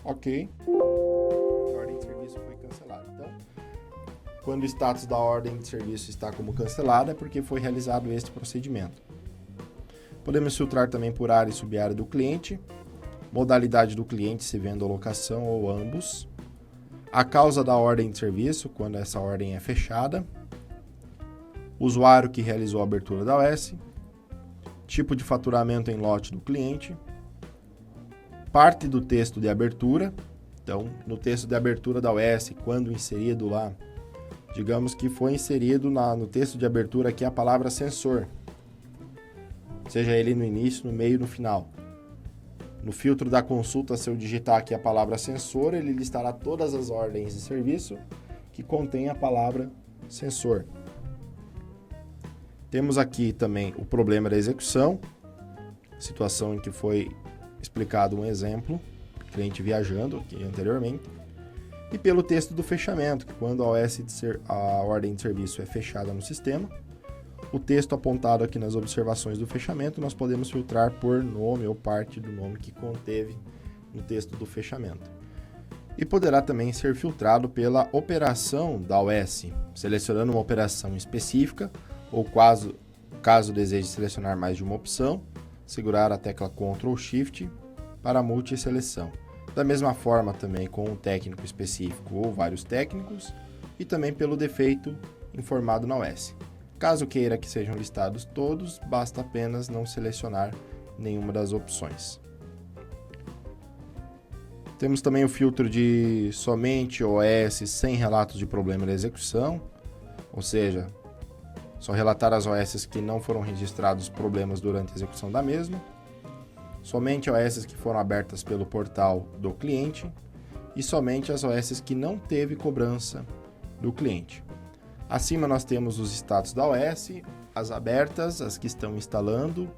Speaker 1: Ok. A ordem de serviço foi cancelada. Então, quando o status da ordem de serviço está como cancelada, é porque foi realizado este procedimento. Podemos filtrar também por área e subárea do cliente, modalidade do cliente, se venda ou locação ou ambos, a causa da ordem de serviço, quando essa ordem é fechada, usuário que realizou a abertura da OS, tipo de faturamento em lote do cliente, parte do texto de abertura. Então, no texto de abertura da OS, quando inserido lá, digamos que foi inserido no texto de abertura aqui a palavra sensor, seja ele no início, no meio, no final. No filtro da consulta, se eu digitar aqui a palavra sensor, ele listará todas as ordens de serviço que contém a palavra sensor. Temos aqui também o problema da execução, situação em que foi explicado um exemplo, cliente viajando aqui anteriormente. e pelo texto do fechamento, que quando a ordem de serviço é fechada no sistema, o texto apontado aqui nas observações do fechamento, nós podemos filtrar por nome ou parte do nome que conteve no texto do fechamento. E poderá também ser filtrado pela operação da OS, selecionando uma operação específica, ou caso deseje selecionar mais de uma opção, segurar a tecla Ctrl Shift para multiseleção. Da mesma forma também com um técnico específico ou vários técnicos, e também pelo defeito informado na OS. Caso queira que sejam listados todos, basta apenas não selecionar nenhuma das opções. Temos também o filtro de somente OS sem relatos de problema de execução, ou seja, só relatar as OS que não foram registrados problemas durante a execução da mesma, somente OS que foram abertas pelo portal do cliente e somente as OS que não teve cobrança do cliente. Acima nós temos os status da OS, as abertas, as que estão instalando,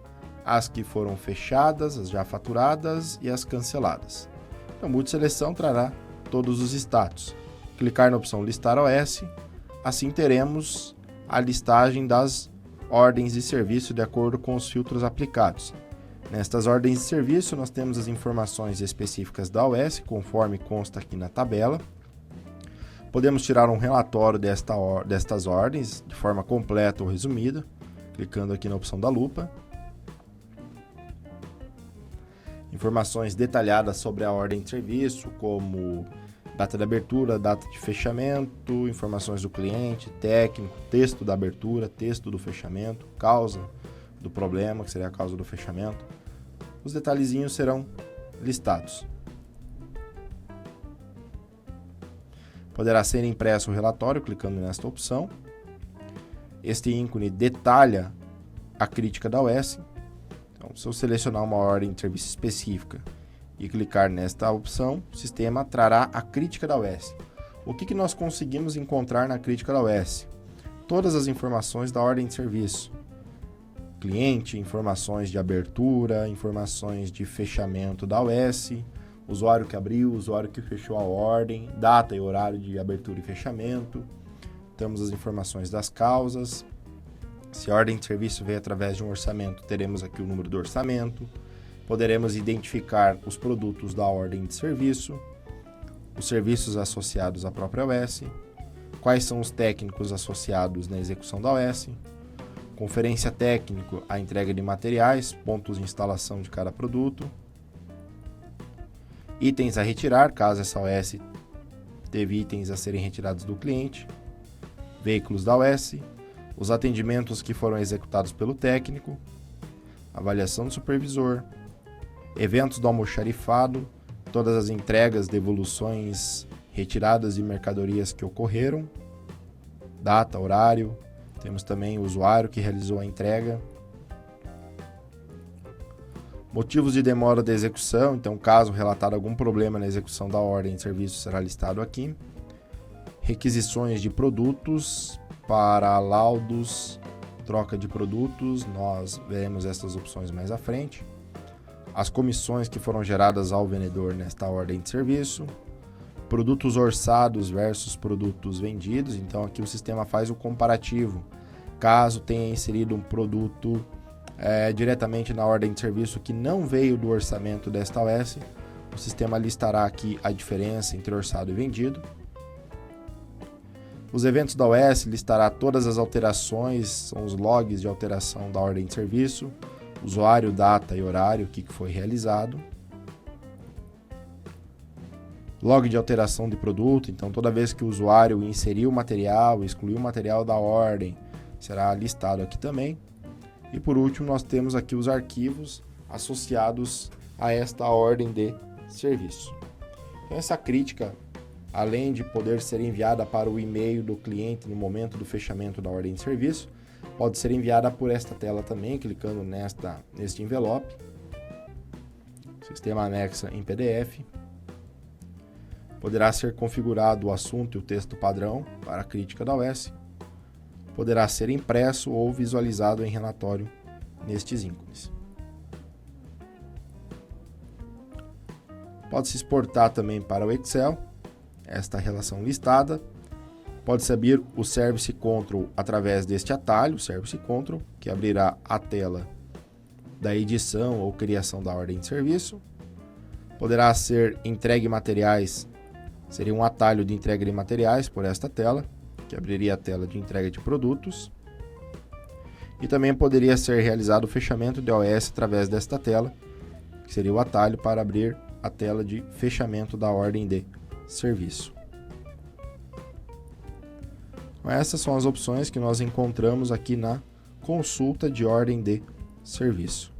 Speaker 1: as que foram fechadas, as já faturadas e as canceladas. Então, multiseleção trará todos os status. Clicar na opção Listar OS, assim teremos a listagem das ordens de serviço de acordo com os filtros aplicados. Nestas ordens de serviço, nós temos as informações específicas da OS, conforme consta aqui na tabela. Podemos tirar um relatório destas ordens, de forma completa ou resumida, clicando aqui na opção da lupa. Informações detalhadas sobre a ordem de serviço, como data de abertura, data de fechamento, informações do cliente, técnico, texto da abertura, texto do fechamento, causa do problema, que seria a causa do fechamento. Os detalhezinhos serão listados. Poderá ser impresso o relatório clicando nesta opção. Este ícone detalha a crítica da OS. Então, se eu selecionar uma ordem de serviço específica e clicar nesta opção, o sistema trará a crítica da OS. O que nós conseguimos encontrar na crítica da OS? Todas as informações da ordem de serviço. Cliente, informações de abertura, informações de fechamento da OS, usuário que abriu, usuário que fechou a ordem, data e horário de abertura e fechamento. Temos as informações das causas. Se a ordem de serviço veio através de um orçamento, teremos aqui o número do orçamento. Poderemos identificar os produtos da ordem de serviço, os serviços associados à própria OS, quais são os técnicos associados na execução da OS, conferência técnico, a entrega de materiais, pontos de instalação de cada produto, itens a retirar, caso essa OS teve itens a serem retirados do cliente, veículos da OS, os atendimentos que foram executados pelo técnico, avaliação do supervisor, eventos do almoxarifado, todas as entregas, devoluções, retiradas de mercadorias que ocorreram, data, horário, temos também o usuário que realizou a entrega, motivos de demora da execução, então caso relatado algum problema na execução da ordem de serviço será listado aqui, requisições de produtos para laudos, troca de produtos, nós veremos essas opções mais à frente, as comissões que foram geradas ao vendedor nesta ordem de serviço, produtos orçados versus produtos vendidos, então aqui o sistema faz o comparativo, caso tenha inserido um produto diretamente na ordem de serviço que não veio do orçamento desta OS, o sistema listará aqui a diferença entre orçado e vendido. Os eventos da OS listará todas as alterações, são os logs de alteração da ordem de serviço, usuário, data e horário, o que foi realizado. Log de alteração de produto, então toda vez que o usuário inseriu o material, excluiu o material da ordem, será listado aqui também. E por último, nós temos aqui os arquivos associados a esta ordem de serviço. Então, essa crítica, além de poder ser enviada para o e-mail do cliente no momento do fechamento da ordem de serviço, pode ser enviada por esta tela também, clicando neste envelope. O sistema anexa em PDF. Poderá ser configurado o assunto e o texto padrão para a crítica da OS. Poderá ser impresso ou visualizado em relatório nestes ícones. Pode-se exportar também para o Excel. esta relação listada. Pode-se abrir o Service Control através deste atalho, Service Control, que abrirá a tela da edição ou criação da ordem de serviço. Poderá ser entregue materiais, seria um atalho de entrega de materiais por esta tela, que abriria a tela de entrega de produtos. E também poderia ser realizado o fechamento de OS através desta tela, que seria o atalho para abrir a tela de fechamento da ordem de serviço. Essas são as opções que nós encontramos aqui na consulta de ordem de serviço.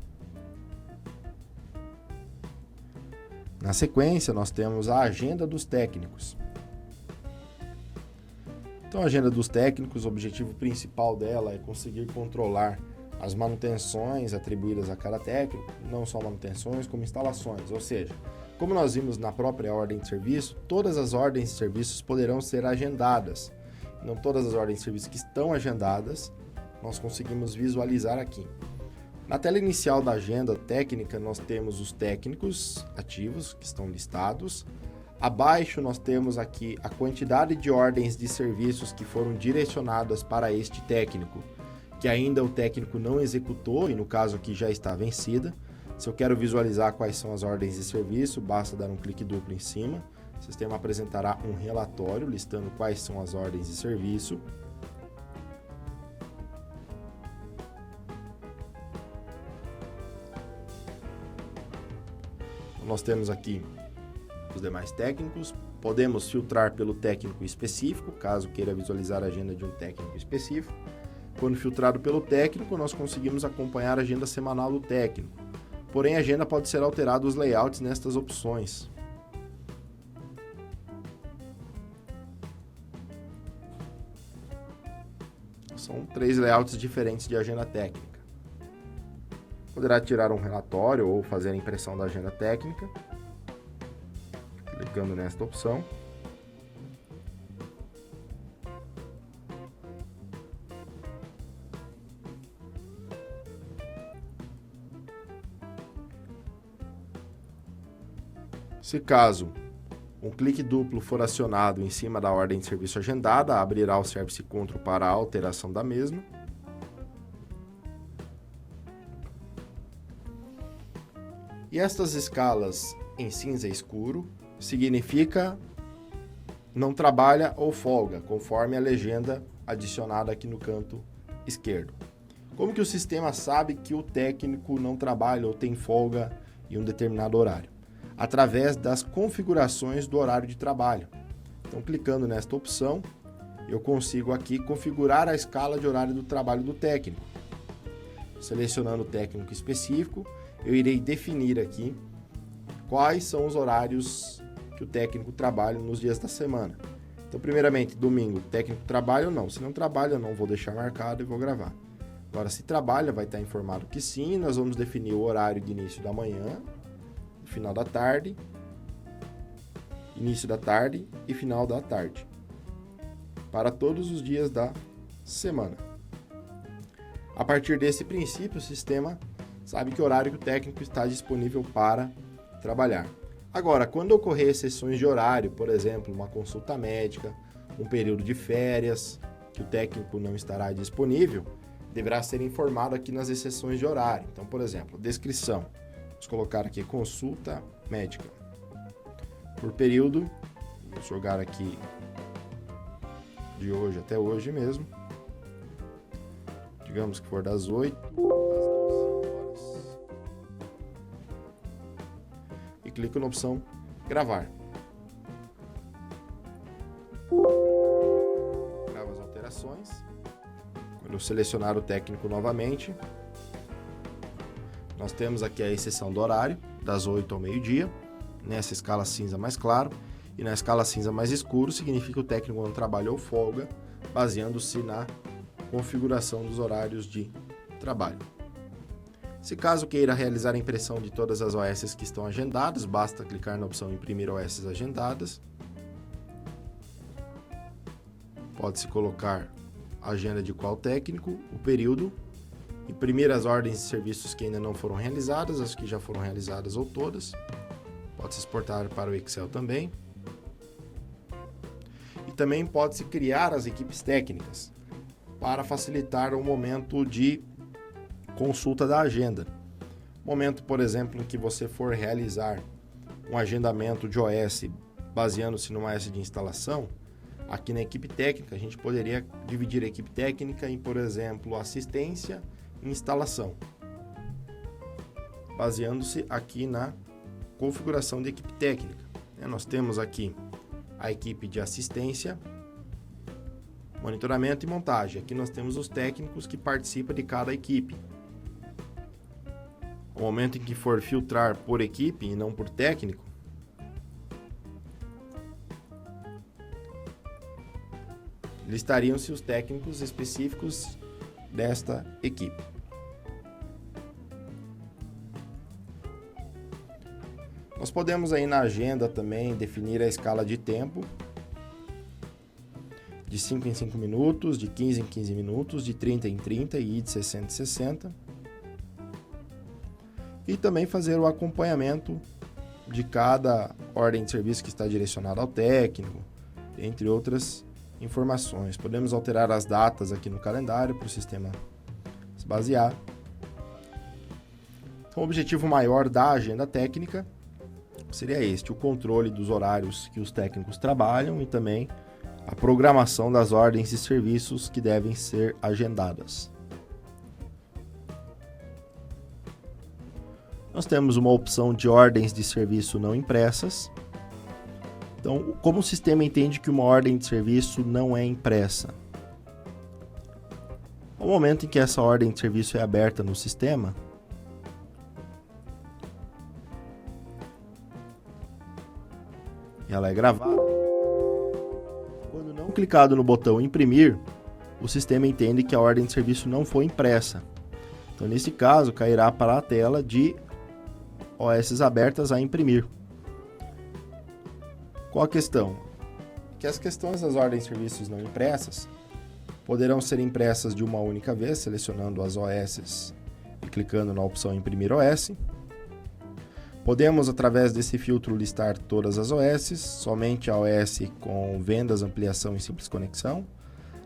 Speaker 1: Na sequência, nós temos a agenda dos técnicos. Então, a agenda dos técnicos, o objetivo principal dela é conseguir controlar as manutenções atribuídas a cada técnico, não só manutenções, como instalações. Ou seja, como nós vimos na própria ordem de serviço, todas as ordens de serviços poderão ser agendadas. Não todas as ordens de serviço que estão agendadas, nós conseguimos visualizar aqui. Na tela inicial da agenda técnica, nós temos os técnicos ativos que estão listados. Abaixo, nós temos aqui a quantidade de ordens de serviços que foram direcionadas para este técnico, que ainda o técnico não executou, e no caso aqui já está vencida. Se eu quero visualizar quais são as ordens de serviço, basta dar um clique duplo em cima. O sistema apresentará um relatório listando quais são as ordens de serviço. Nós temos aqui os demais técnicos. Podemos filtrar pelo técnico específico, caso queira visualizar a agenda de um técnico específico. Quando filtrado pelo técnico, nós conseguimos acompanhar a agenda semanal do técnico. Porém, a agenda pode ser alterada os layouts nestas opções. São 3 layouts diferentes de agenda técnica. Poderá tirar um relatório ou fazer a impressão da agenda técnica, clicando nesta opção. Se caso um clique duplo for acionado em cima da ordem de serviço agendada, abrirá o Service Control para a alteração da mesma. E estas escalas em cinza escuro significa não trabalha ou folga, conforme a legenda adicionada aqui no canto esquerdo. Como que o sistema sabe que o técnico não trabalha ou tem folga em um determinado horário? Através das configurações do horário de trabalho. Então, clicando nesta opção, eu consigo aqui configurar a escala de horário do trabalho do técnico. Selecionando o técnico específico, eu irei definir aqui quais são os horários que o técnico trabalha nos dias da semana. Então, primeiramente, domingo, o técnico trabalha ou não? Se não trabalha, eu não vou deixar marcado e vou gravar. Agora, se trabalha, vai estar informado que sim. Nós vamos definir o horário de início da manhã, final da tarde, início da tarde e final da tarde, para todos os dias da semana. A partir desse princípio, o sistema sabe que horário que o técnico está disponível para trabalhar. Agora, quando ocorrer exceções de horário, por exemplo, uma consulta médica, um período de férias, que o técnico não estará disponível, deverá ser informado aqui nas exceções de horário. Então, por exemplo, descrição. Vamos colocar aqui consulta médica. Por período, vou jogar aqui de hoje até hoje mesmo. Digamos que for das 8 às 12 horas. E clico na opção gravar. Gravo as alterações. Quando eu selecionar o técnico novamente, nós temos aqui a exceção do horário, das 8 ao meio-dia, nessa escala cinza mais claro, e na escala cinza mais escuro significa que o técnico não trabalha ou folga, baseando-se na configuração dos horários de trabalho. Se caso queira realizar a impressão de todas as OS que estão agendadas, basta clicar na opção Imprimir OS agendadas. Pode-se colocar a agenda de qual técnico, o período, imprimir as ordens de serviços que ainda não foram realizadas, as que já foram realizadas ou todas. Pode-se exportar para o Excel também. também pode-se criar as equipes técnicas para facilitar o momento de consulta da agenda. Momento, por exemplo, em que você for realizar um agendamento de OS baseando-se numa OS de instalação, aqui na equipe técnica a gente poderia dividir a equipe técnica em, por exemplo, assistência e instalação, baseando-se aqui na configuração da equipe técnica. Nós temos aqui a equipe de assistência, monitoramento e montagem. Aqui nós temos os técnicos que participam de cada equipe. No momento em que for filtrar por equipe e não por técnico, listariam-se os técnicos específicos desta equipe. Nós podemos aí na agenda também definir a escala de tempo de 5 em 5 minutos, de 15 em 15 minutos, de 30 em 30 e de 60 em 60. E também fazer o acompanhamento de cada ordem de serviço que está direcionada ao técnico, entre outras informações. Podemos alterar as datas aqui no calendário para o sistema se basear. Então, o objetivo maior da agenda técnica seria este: o controle dos horários que os técnicos trabalham e também a programação das ordens e serviços que devem ser agendadas. Nós temos uma opção de ordens de serviço não impressas. Então, como o sistema entende que uma ordem de serviço não é impressa? No momento em que essa ordem de serviço é aberta no sistema, ela é gravada. Quando não clicado no botão imprimir, o sistema entende que a ordem de serviço não foi impressa. Então, nesse caso, cairá para a tela de OS abertas a imprimir. Qual a questão? Que as questões das ordens de serviços não impressas poderão ser impressas de uma única vez, selecionando as OS e clicando na opção imprimir OS. Podemos, através desse filtro, listar todas as OS, somente a OS com vendas, ampliação e simples conexão,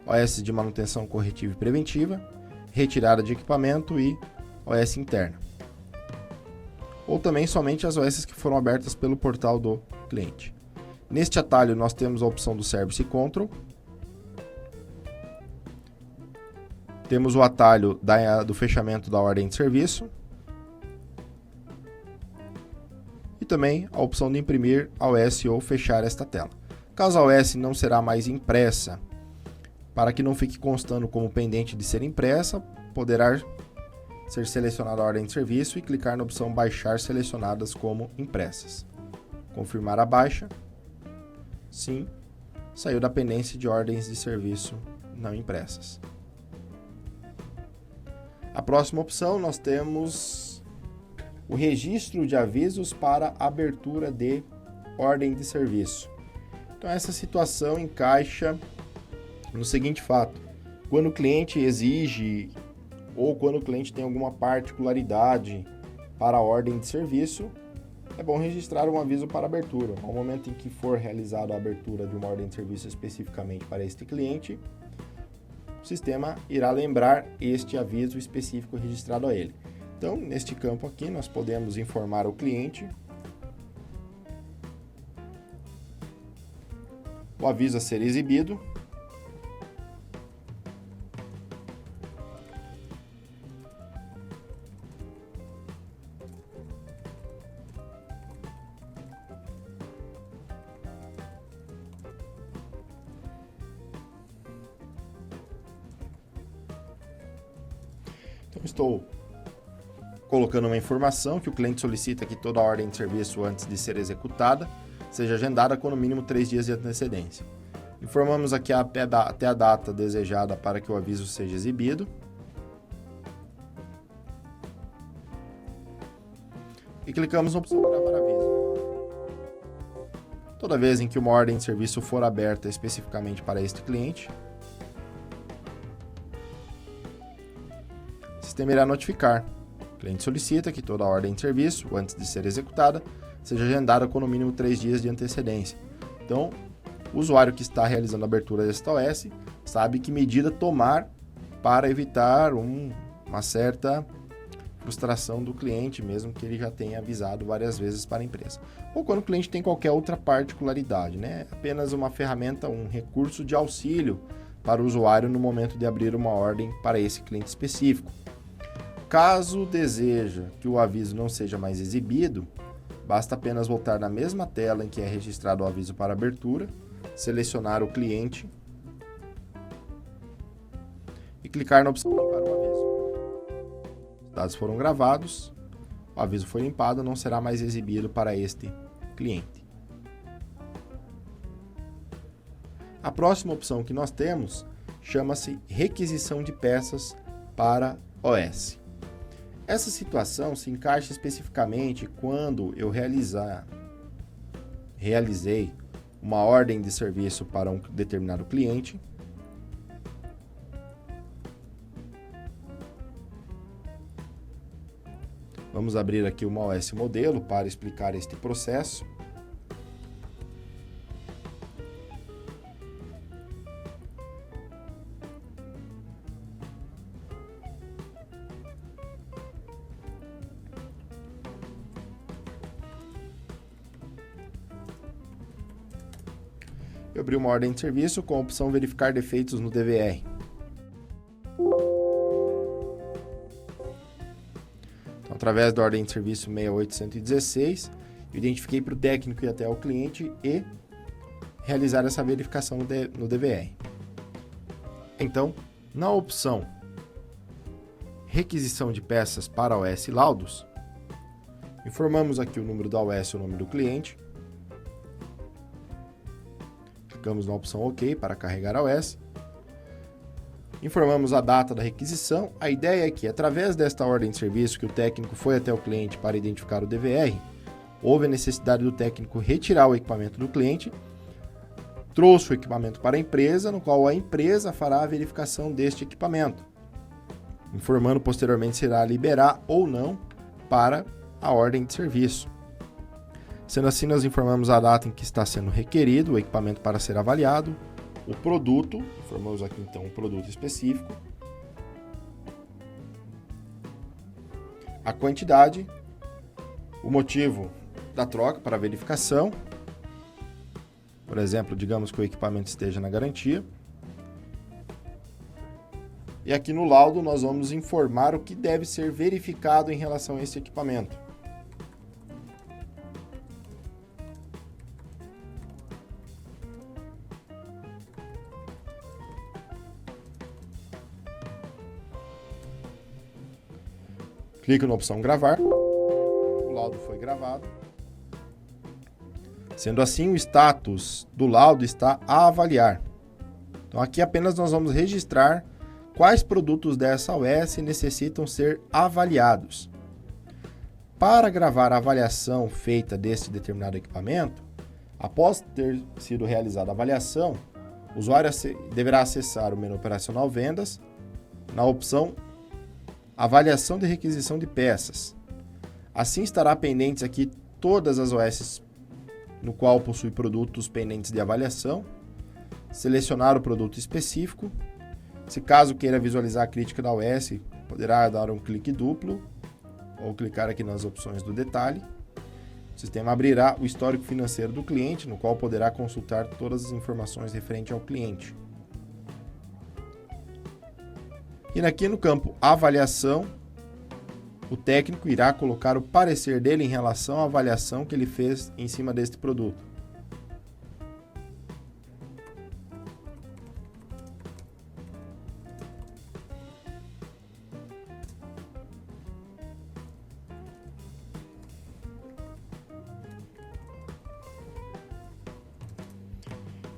Speaker 1: OS de manutenção corretiva e preventiva, retirada de equipamento e OS interna. Ou também somente as OS que foram abertas pelo portal do cliente. Neste atalho nós temos a opção do Service Control. Temos o atalho do fechamento da ordem de serviço. E também a opção de imprimir a OS ou fechar esta tela. Caso a OS não será mais impressa, para que não fique constando como pendente de ser impressa, poderá ser selecionada a ordem de serviço e clicar na opção baixar selecionadas como impressas. Confirmar a baixa. Sim, saiu da pendência de ordens de serviço não impressas. A próxima opção nós temos o registro de avisos para abertura de ordem de serviço. Então essa situação encaixa no seguinte fato: quando o cliente exige ou quando o cliente tem alguma particularidade para a ordem de serviço, é bom registrar um aviso para abertura. No momento em que for realizada a abertura de uma ordem de serviço especificamente para este cliente, o sistema irá lembrar este aviso específico registrado a ele. Então, neste campo aqui, nós podemos informar o cliente o aviso a ser exibido. Então, estou colocando uma informação que o cliente solicita que toda a ordem de serviço antes de ser executada seja agendada com no mínimo 3 dias de antecedência. Informamos aqui até a data desejada para que o aviso seja exibido. E clicamos na opção gravar aviso. Toda vez em que uma ordem de serviço for aberta especificamente para este cliente, o sistema irá notificar. O cliente solicita que toda a ordem de serviço, antes de ser executada, seja agendada com no mínimo 3 dias de antecedência. Então, O usuário que está realizando a abertura desta OS sabe que medida tomar para evitar uma certa frustração do cliente, mesmo que ele já tenha avisado várias vezes para a empresa. Ou quando o cliente tem qualquer outra particularidade, né? Apenas uma ferramenta, um recurso de auxílio para o usuário no momento de abrir uma ordem para esse cliente específico. Caso deseja que o aviso não seja mais exibido, basta apenas voltar na mesma tela em que é registrado o aviso para abertura, selecionar o cliente e clicar na opção limpar o aviso. Os dados foram gravados, o aviso foi limpado, não será mais exibido para este cliente. A próxima opção que nós temos chama-se requisição de peças para OS. Essa situação se encaixa especificamente quando eu realizei uma ordem de serviço para um determinado cliente. Vamos abrir aqui uma OS modelo para explicar este processo. Eu abri uma ordem de serviço com a opção verificar defeitos no DVR. Então, através da ordem de serviço 68116, eu identifiquei para o técnico ir até o cliente e realizar essa verificação no DVR. Então, na opção requisição de peças para OS Laudos, informamos aqui o número da OS e o nome do cliente. Clicamos na opção OK para carregar a OS. Informamos a data da requisição. A ideia é que, através desta ordem de serviço que o técnico foi até o cliente para identificar o DVR, houve a necessidade do técnico retirar o equipamento do cliente, trouxe o equipamento para a empresa, no qual a empresa fará a verificação deste equipamento, informando posteriormente se irá liberar ou não para a ordem de serviço. Sendo assim, nós informamos a data em que está sendo requerido o equipamento para ser avaliado, o produto, informamos aqui então um produto específico, a quantidade, o motivo da troca para verificação, por exemplo, digamos que o equipamento esteja na garantia, e aqui no laudo nós vamos informar o que deve ser verificado em relação a esse equipamento. Clico na opção gravar, o laudo foi gravado. Sendo assim, o status do laudo está a avaliar. Então aqui apenas nós vamos registrar quais produtos dessa OS necessitam ser avaliados. Para gravar a avaliação feita deste determinado equipamento, após ter sido realizada a avaliação, o usuário deverá acessar o menu operacional Vendas, na opção Avaliação de requisição de peças. Assim estará pendentes aqui todas as OS no qual possui produtos pendentes de avaliação, selecionar o produto específico. Se caso queira visualizar a crítica da OS, poderá dar um clique duplo ou clicar aqui nas opções do detalhe. O sistema abrirá o histórico financeiro do cliente, no qual poderá consultar todas as informações referentes ao cliente. E aqui no campo Avaliação, o técnico irá colocar o parecer dele em relação à avaliação que ele fez em cima deste produto.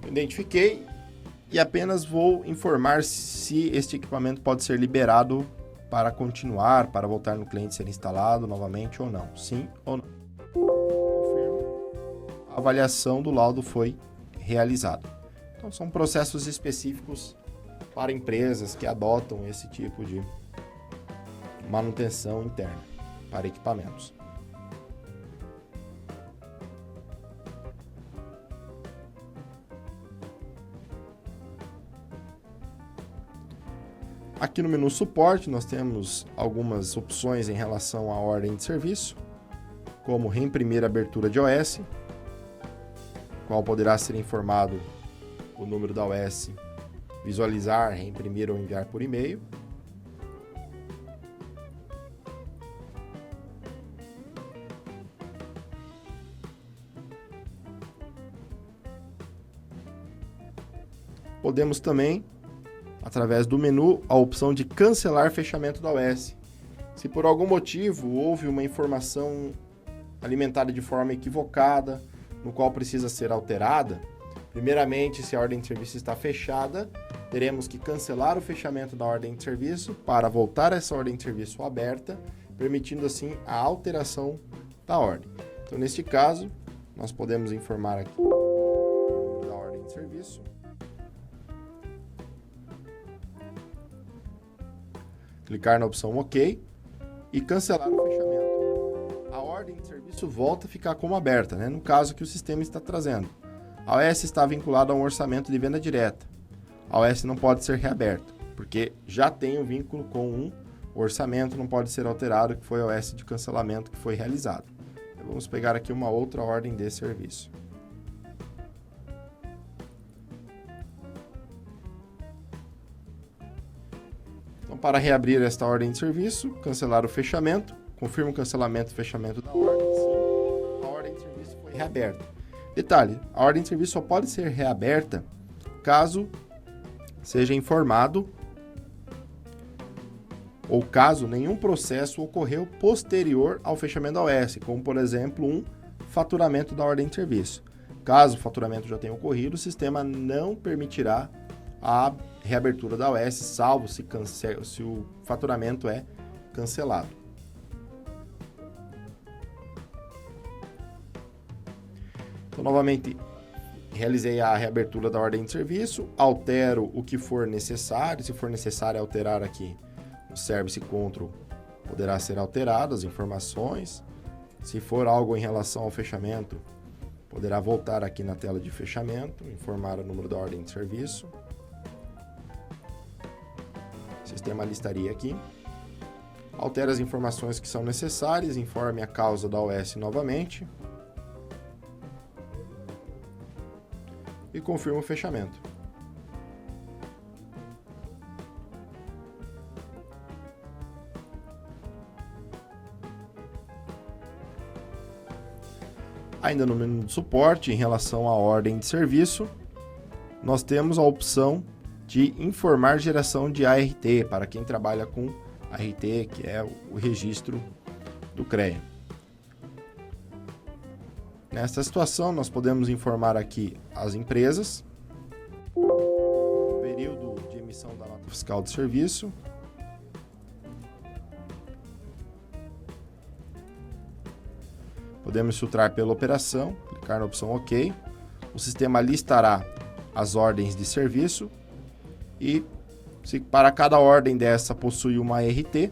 Speaker 1: Identifiquei e apenas vou informar se este equipamento pode ser liberado para continuar, para voltar no cliente ser instalado novamente ou não. Sim ou não. Confirmo. A avaliação do laudo foi realizada. Então são processos específicos para empresas que adotam esse tipo de manutenção interna para equipamentos. Aqui no menu suporte nós temos algumas opções em relação à ordem de serviço, como reimprimir a abertura de OS, qual poderá ser informado o número da OS, visualizar, reimprimir ou enviar por e-mail. Podemos também, através do menu, a opção de cancelar fechamento da OS. Se por algum motivo houve uma informação alimentada de forma equivocada, no qual precisa ser alterada, primeiramente, se a ordem de serviço está fechada, teremos que cancelar o fechamento da ordem de serviço para voltar essa ordem de serviço aberta, permitindo assim a alteração da ordem. Então, neste caso, nós podemos informar aqui da ordem de serviço. Clicar na opção OK e cancelar o fechamento. A ordem de serviço volta a ficar como aberta, no caso que o sistema está trazendo. A OS está vinculada a um orçamento de venda direta. A OS não pode ser reaberta, porque já tem um vínculo com um orçamento, não pode ser alterado, que foi a OS de cancelamento que foi realizado. Então, vamos pegar aqui uma outra ordem de serviço. Então, para reabrir esta ordem de serviço, cancelar o fechamento, confirma o cancelamento e fechamento da ordem, sim, a ordem de serviço foi reaberta. Detalhe, a ordem de serviço só pode ser reaberta caso seja informado ou caso nenhum processo ocorreu posterior ao fechamento da OS, como por exemplo um faturamento da ordem de serviço. Caso o faturamento já tenha ocorrido, o sistema não permitirá a reabertura da OS, salvo se o faturamento é cancelado. Então, novamente, realizei a reabertura da ordem de serviço, altero o que for necessário, se for necessário alterar aqui o Service Control, poderá ser alterado as informações. Se for algo em relação ao fechamento, poderá voltar aqui na tela de fechamento, informar o número da ordem de serviço. O sistema listaria aqui. Altere as informações que são necessárias, informe a causa da OS novamente. E confirma o fechamento. Ainda no menu de suporte, em relação à ordem de serviço, nós temos a opção de informar geração de ART, para quem trabalha com ART, que é o registro do CREA. Nesta situação, nós podemos informar aqui as empresas, o período de emissão da nota fiscal de serviço, podemos filtrar pela operação, clicar na opção OK, o sistema listará as ordens de serviço e, se para cada ordem dessa possui uma ART,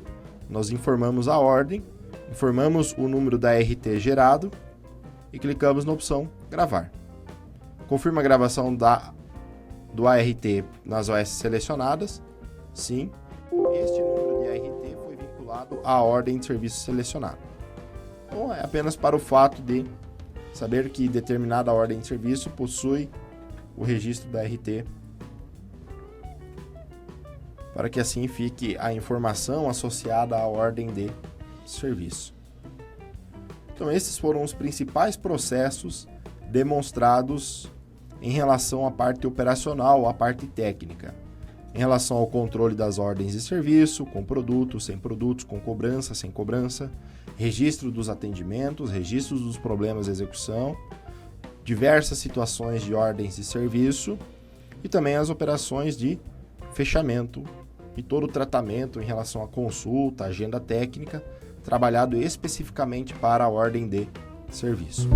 Speaker 1: nós informamos a ordem, informamos o número da ART gerado, e clicamos na opção gravar. Confirma a gravação do ART nas OS selecionadas. Sim, este número de ART foi vinculado à ordem de serviço selecionada. Então é apenas para o fato de saber que determinada ordem de serviço possui o registro da ART, para que assim fique a informação associada à ordem de serviço. Então, esses foram os principais processos demonstrados em relação à parte operacional, à parte técnica. Em relação ao controle das ordens de serviço, com produtos, sem produtos, com cobrança, sem cobrança, registro dos atendimentos, registros dos problemas de execução, diversas situações de ordens de serviço e também as operações de fechamento e todo o tratamento em relação à consulta, agenda técnica, trabalhado especificamente para a ordem de serviço.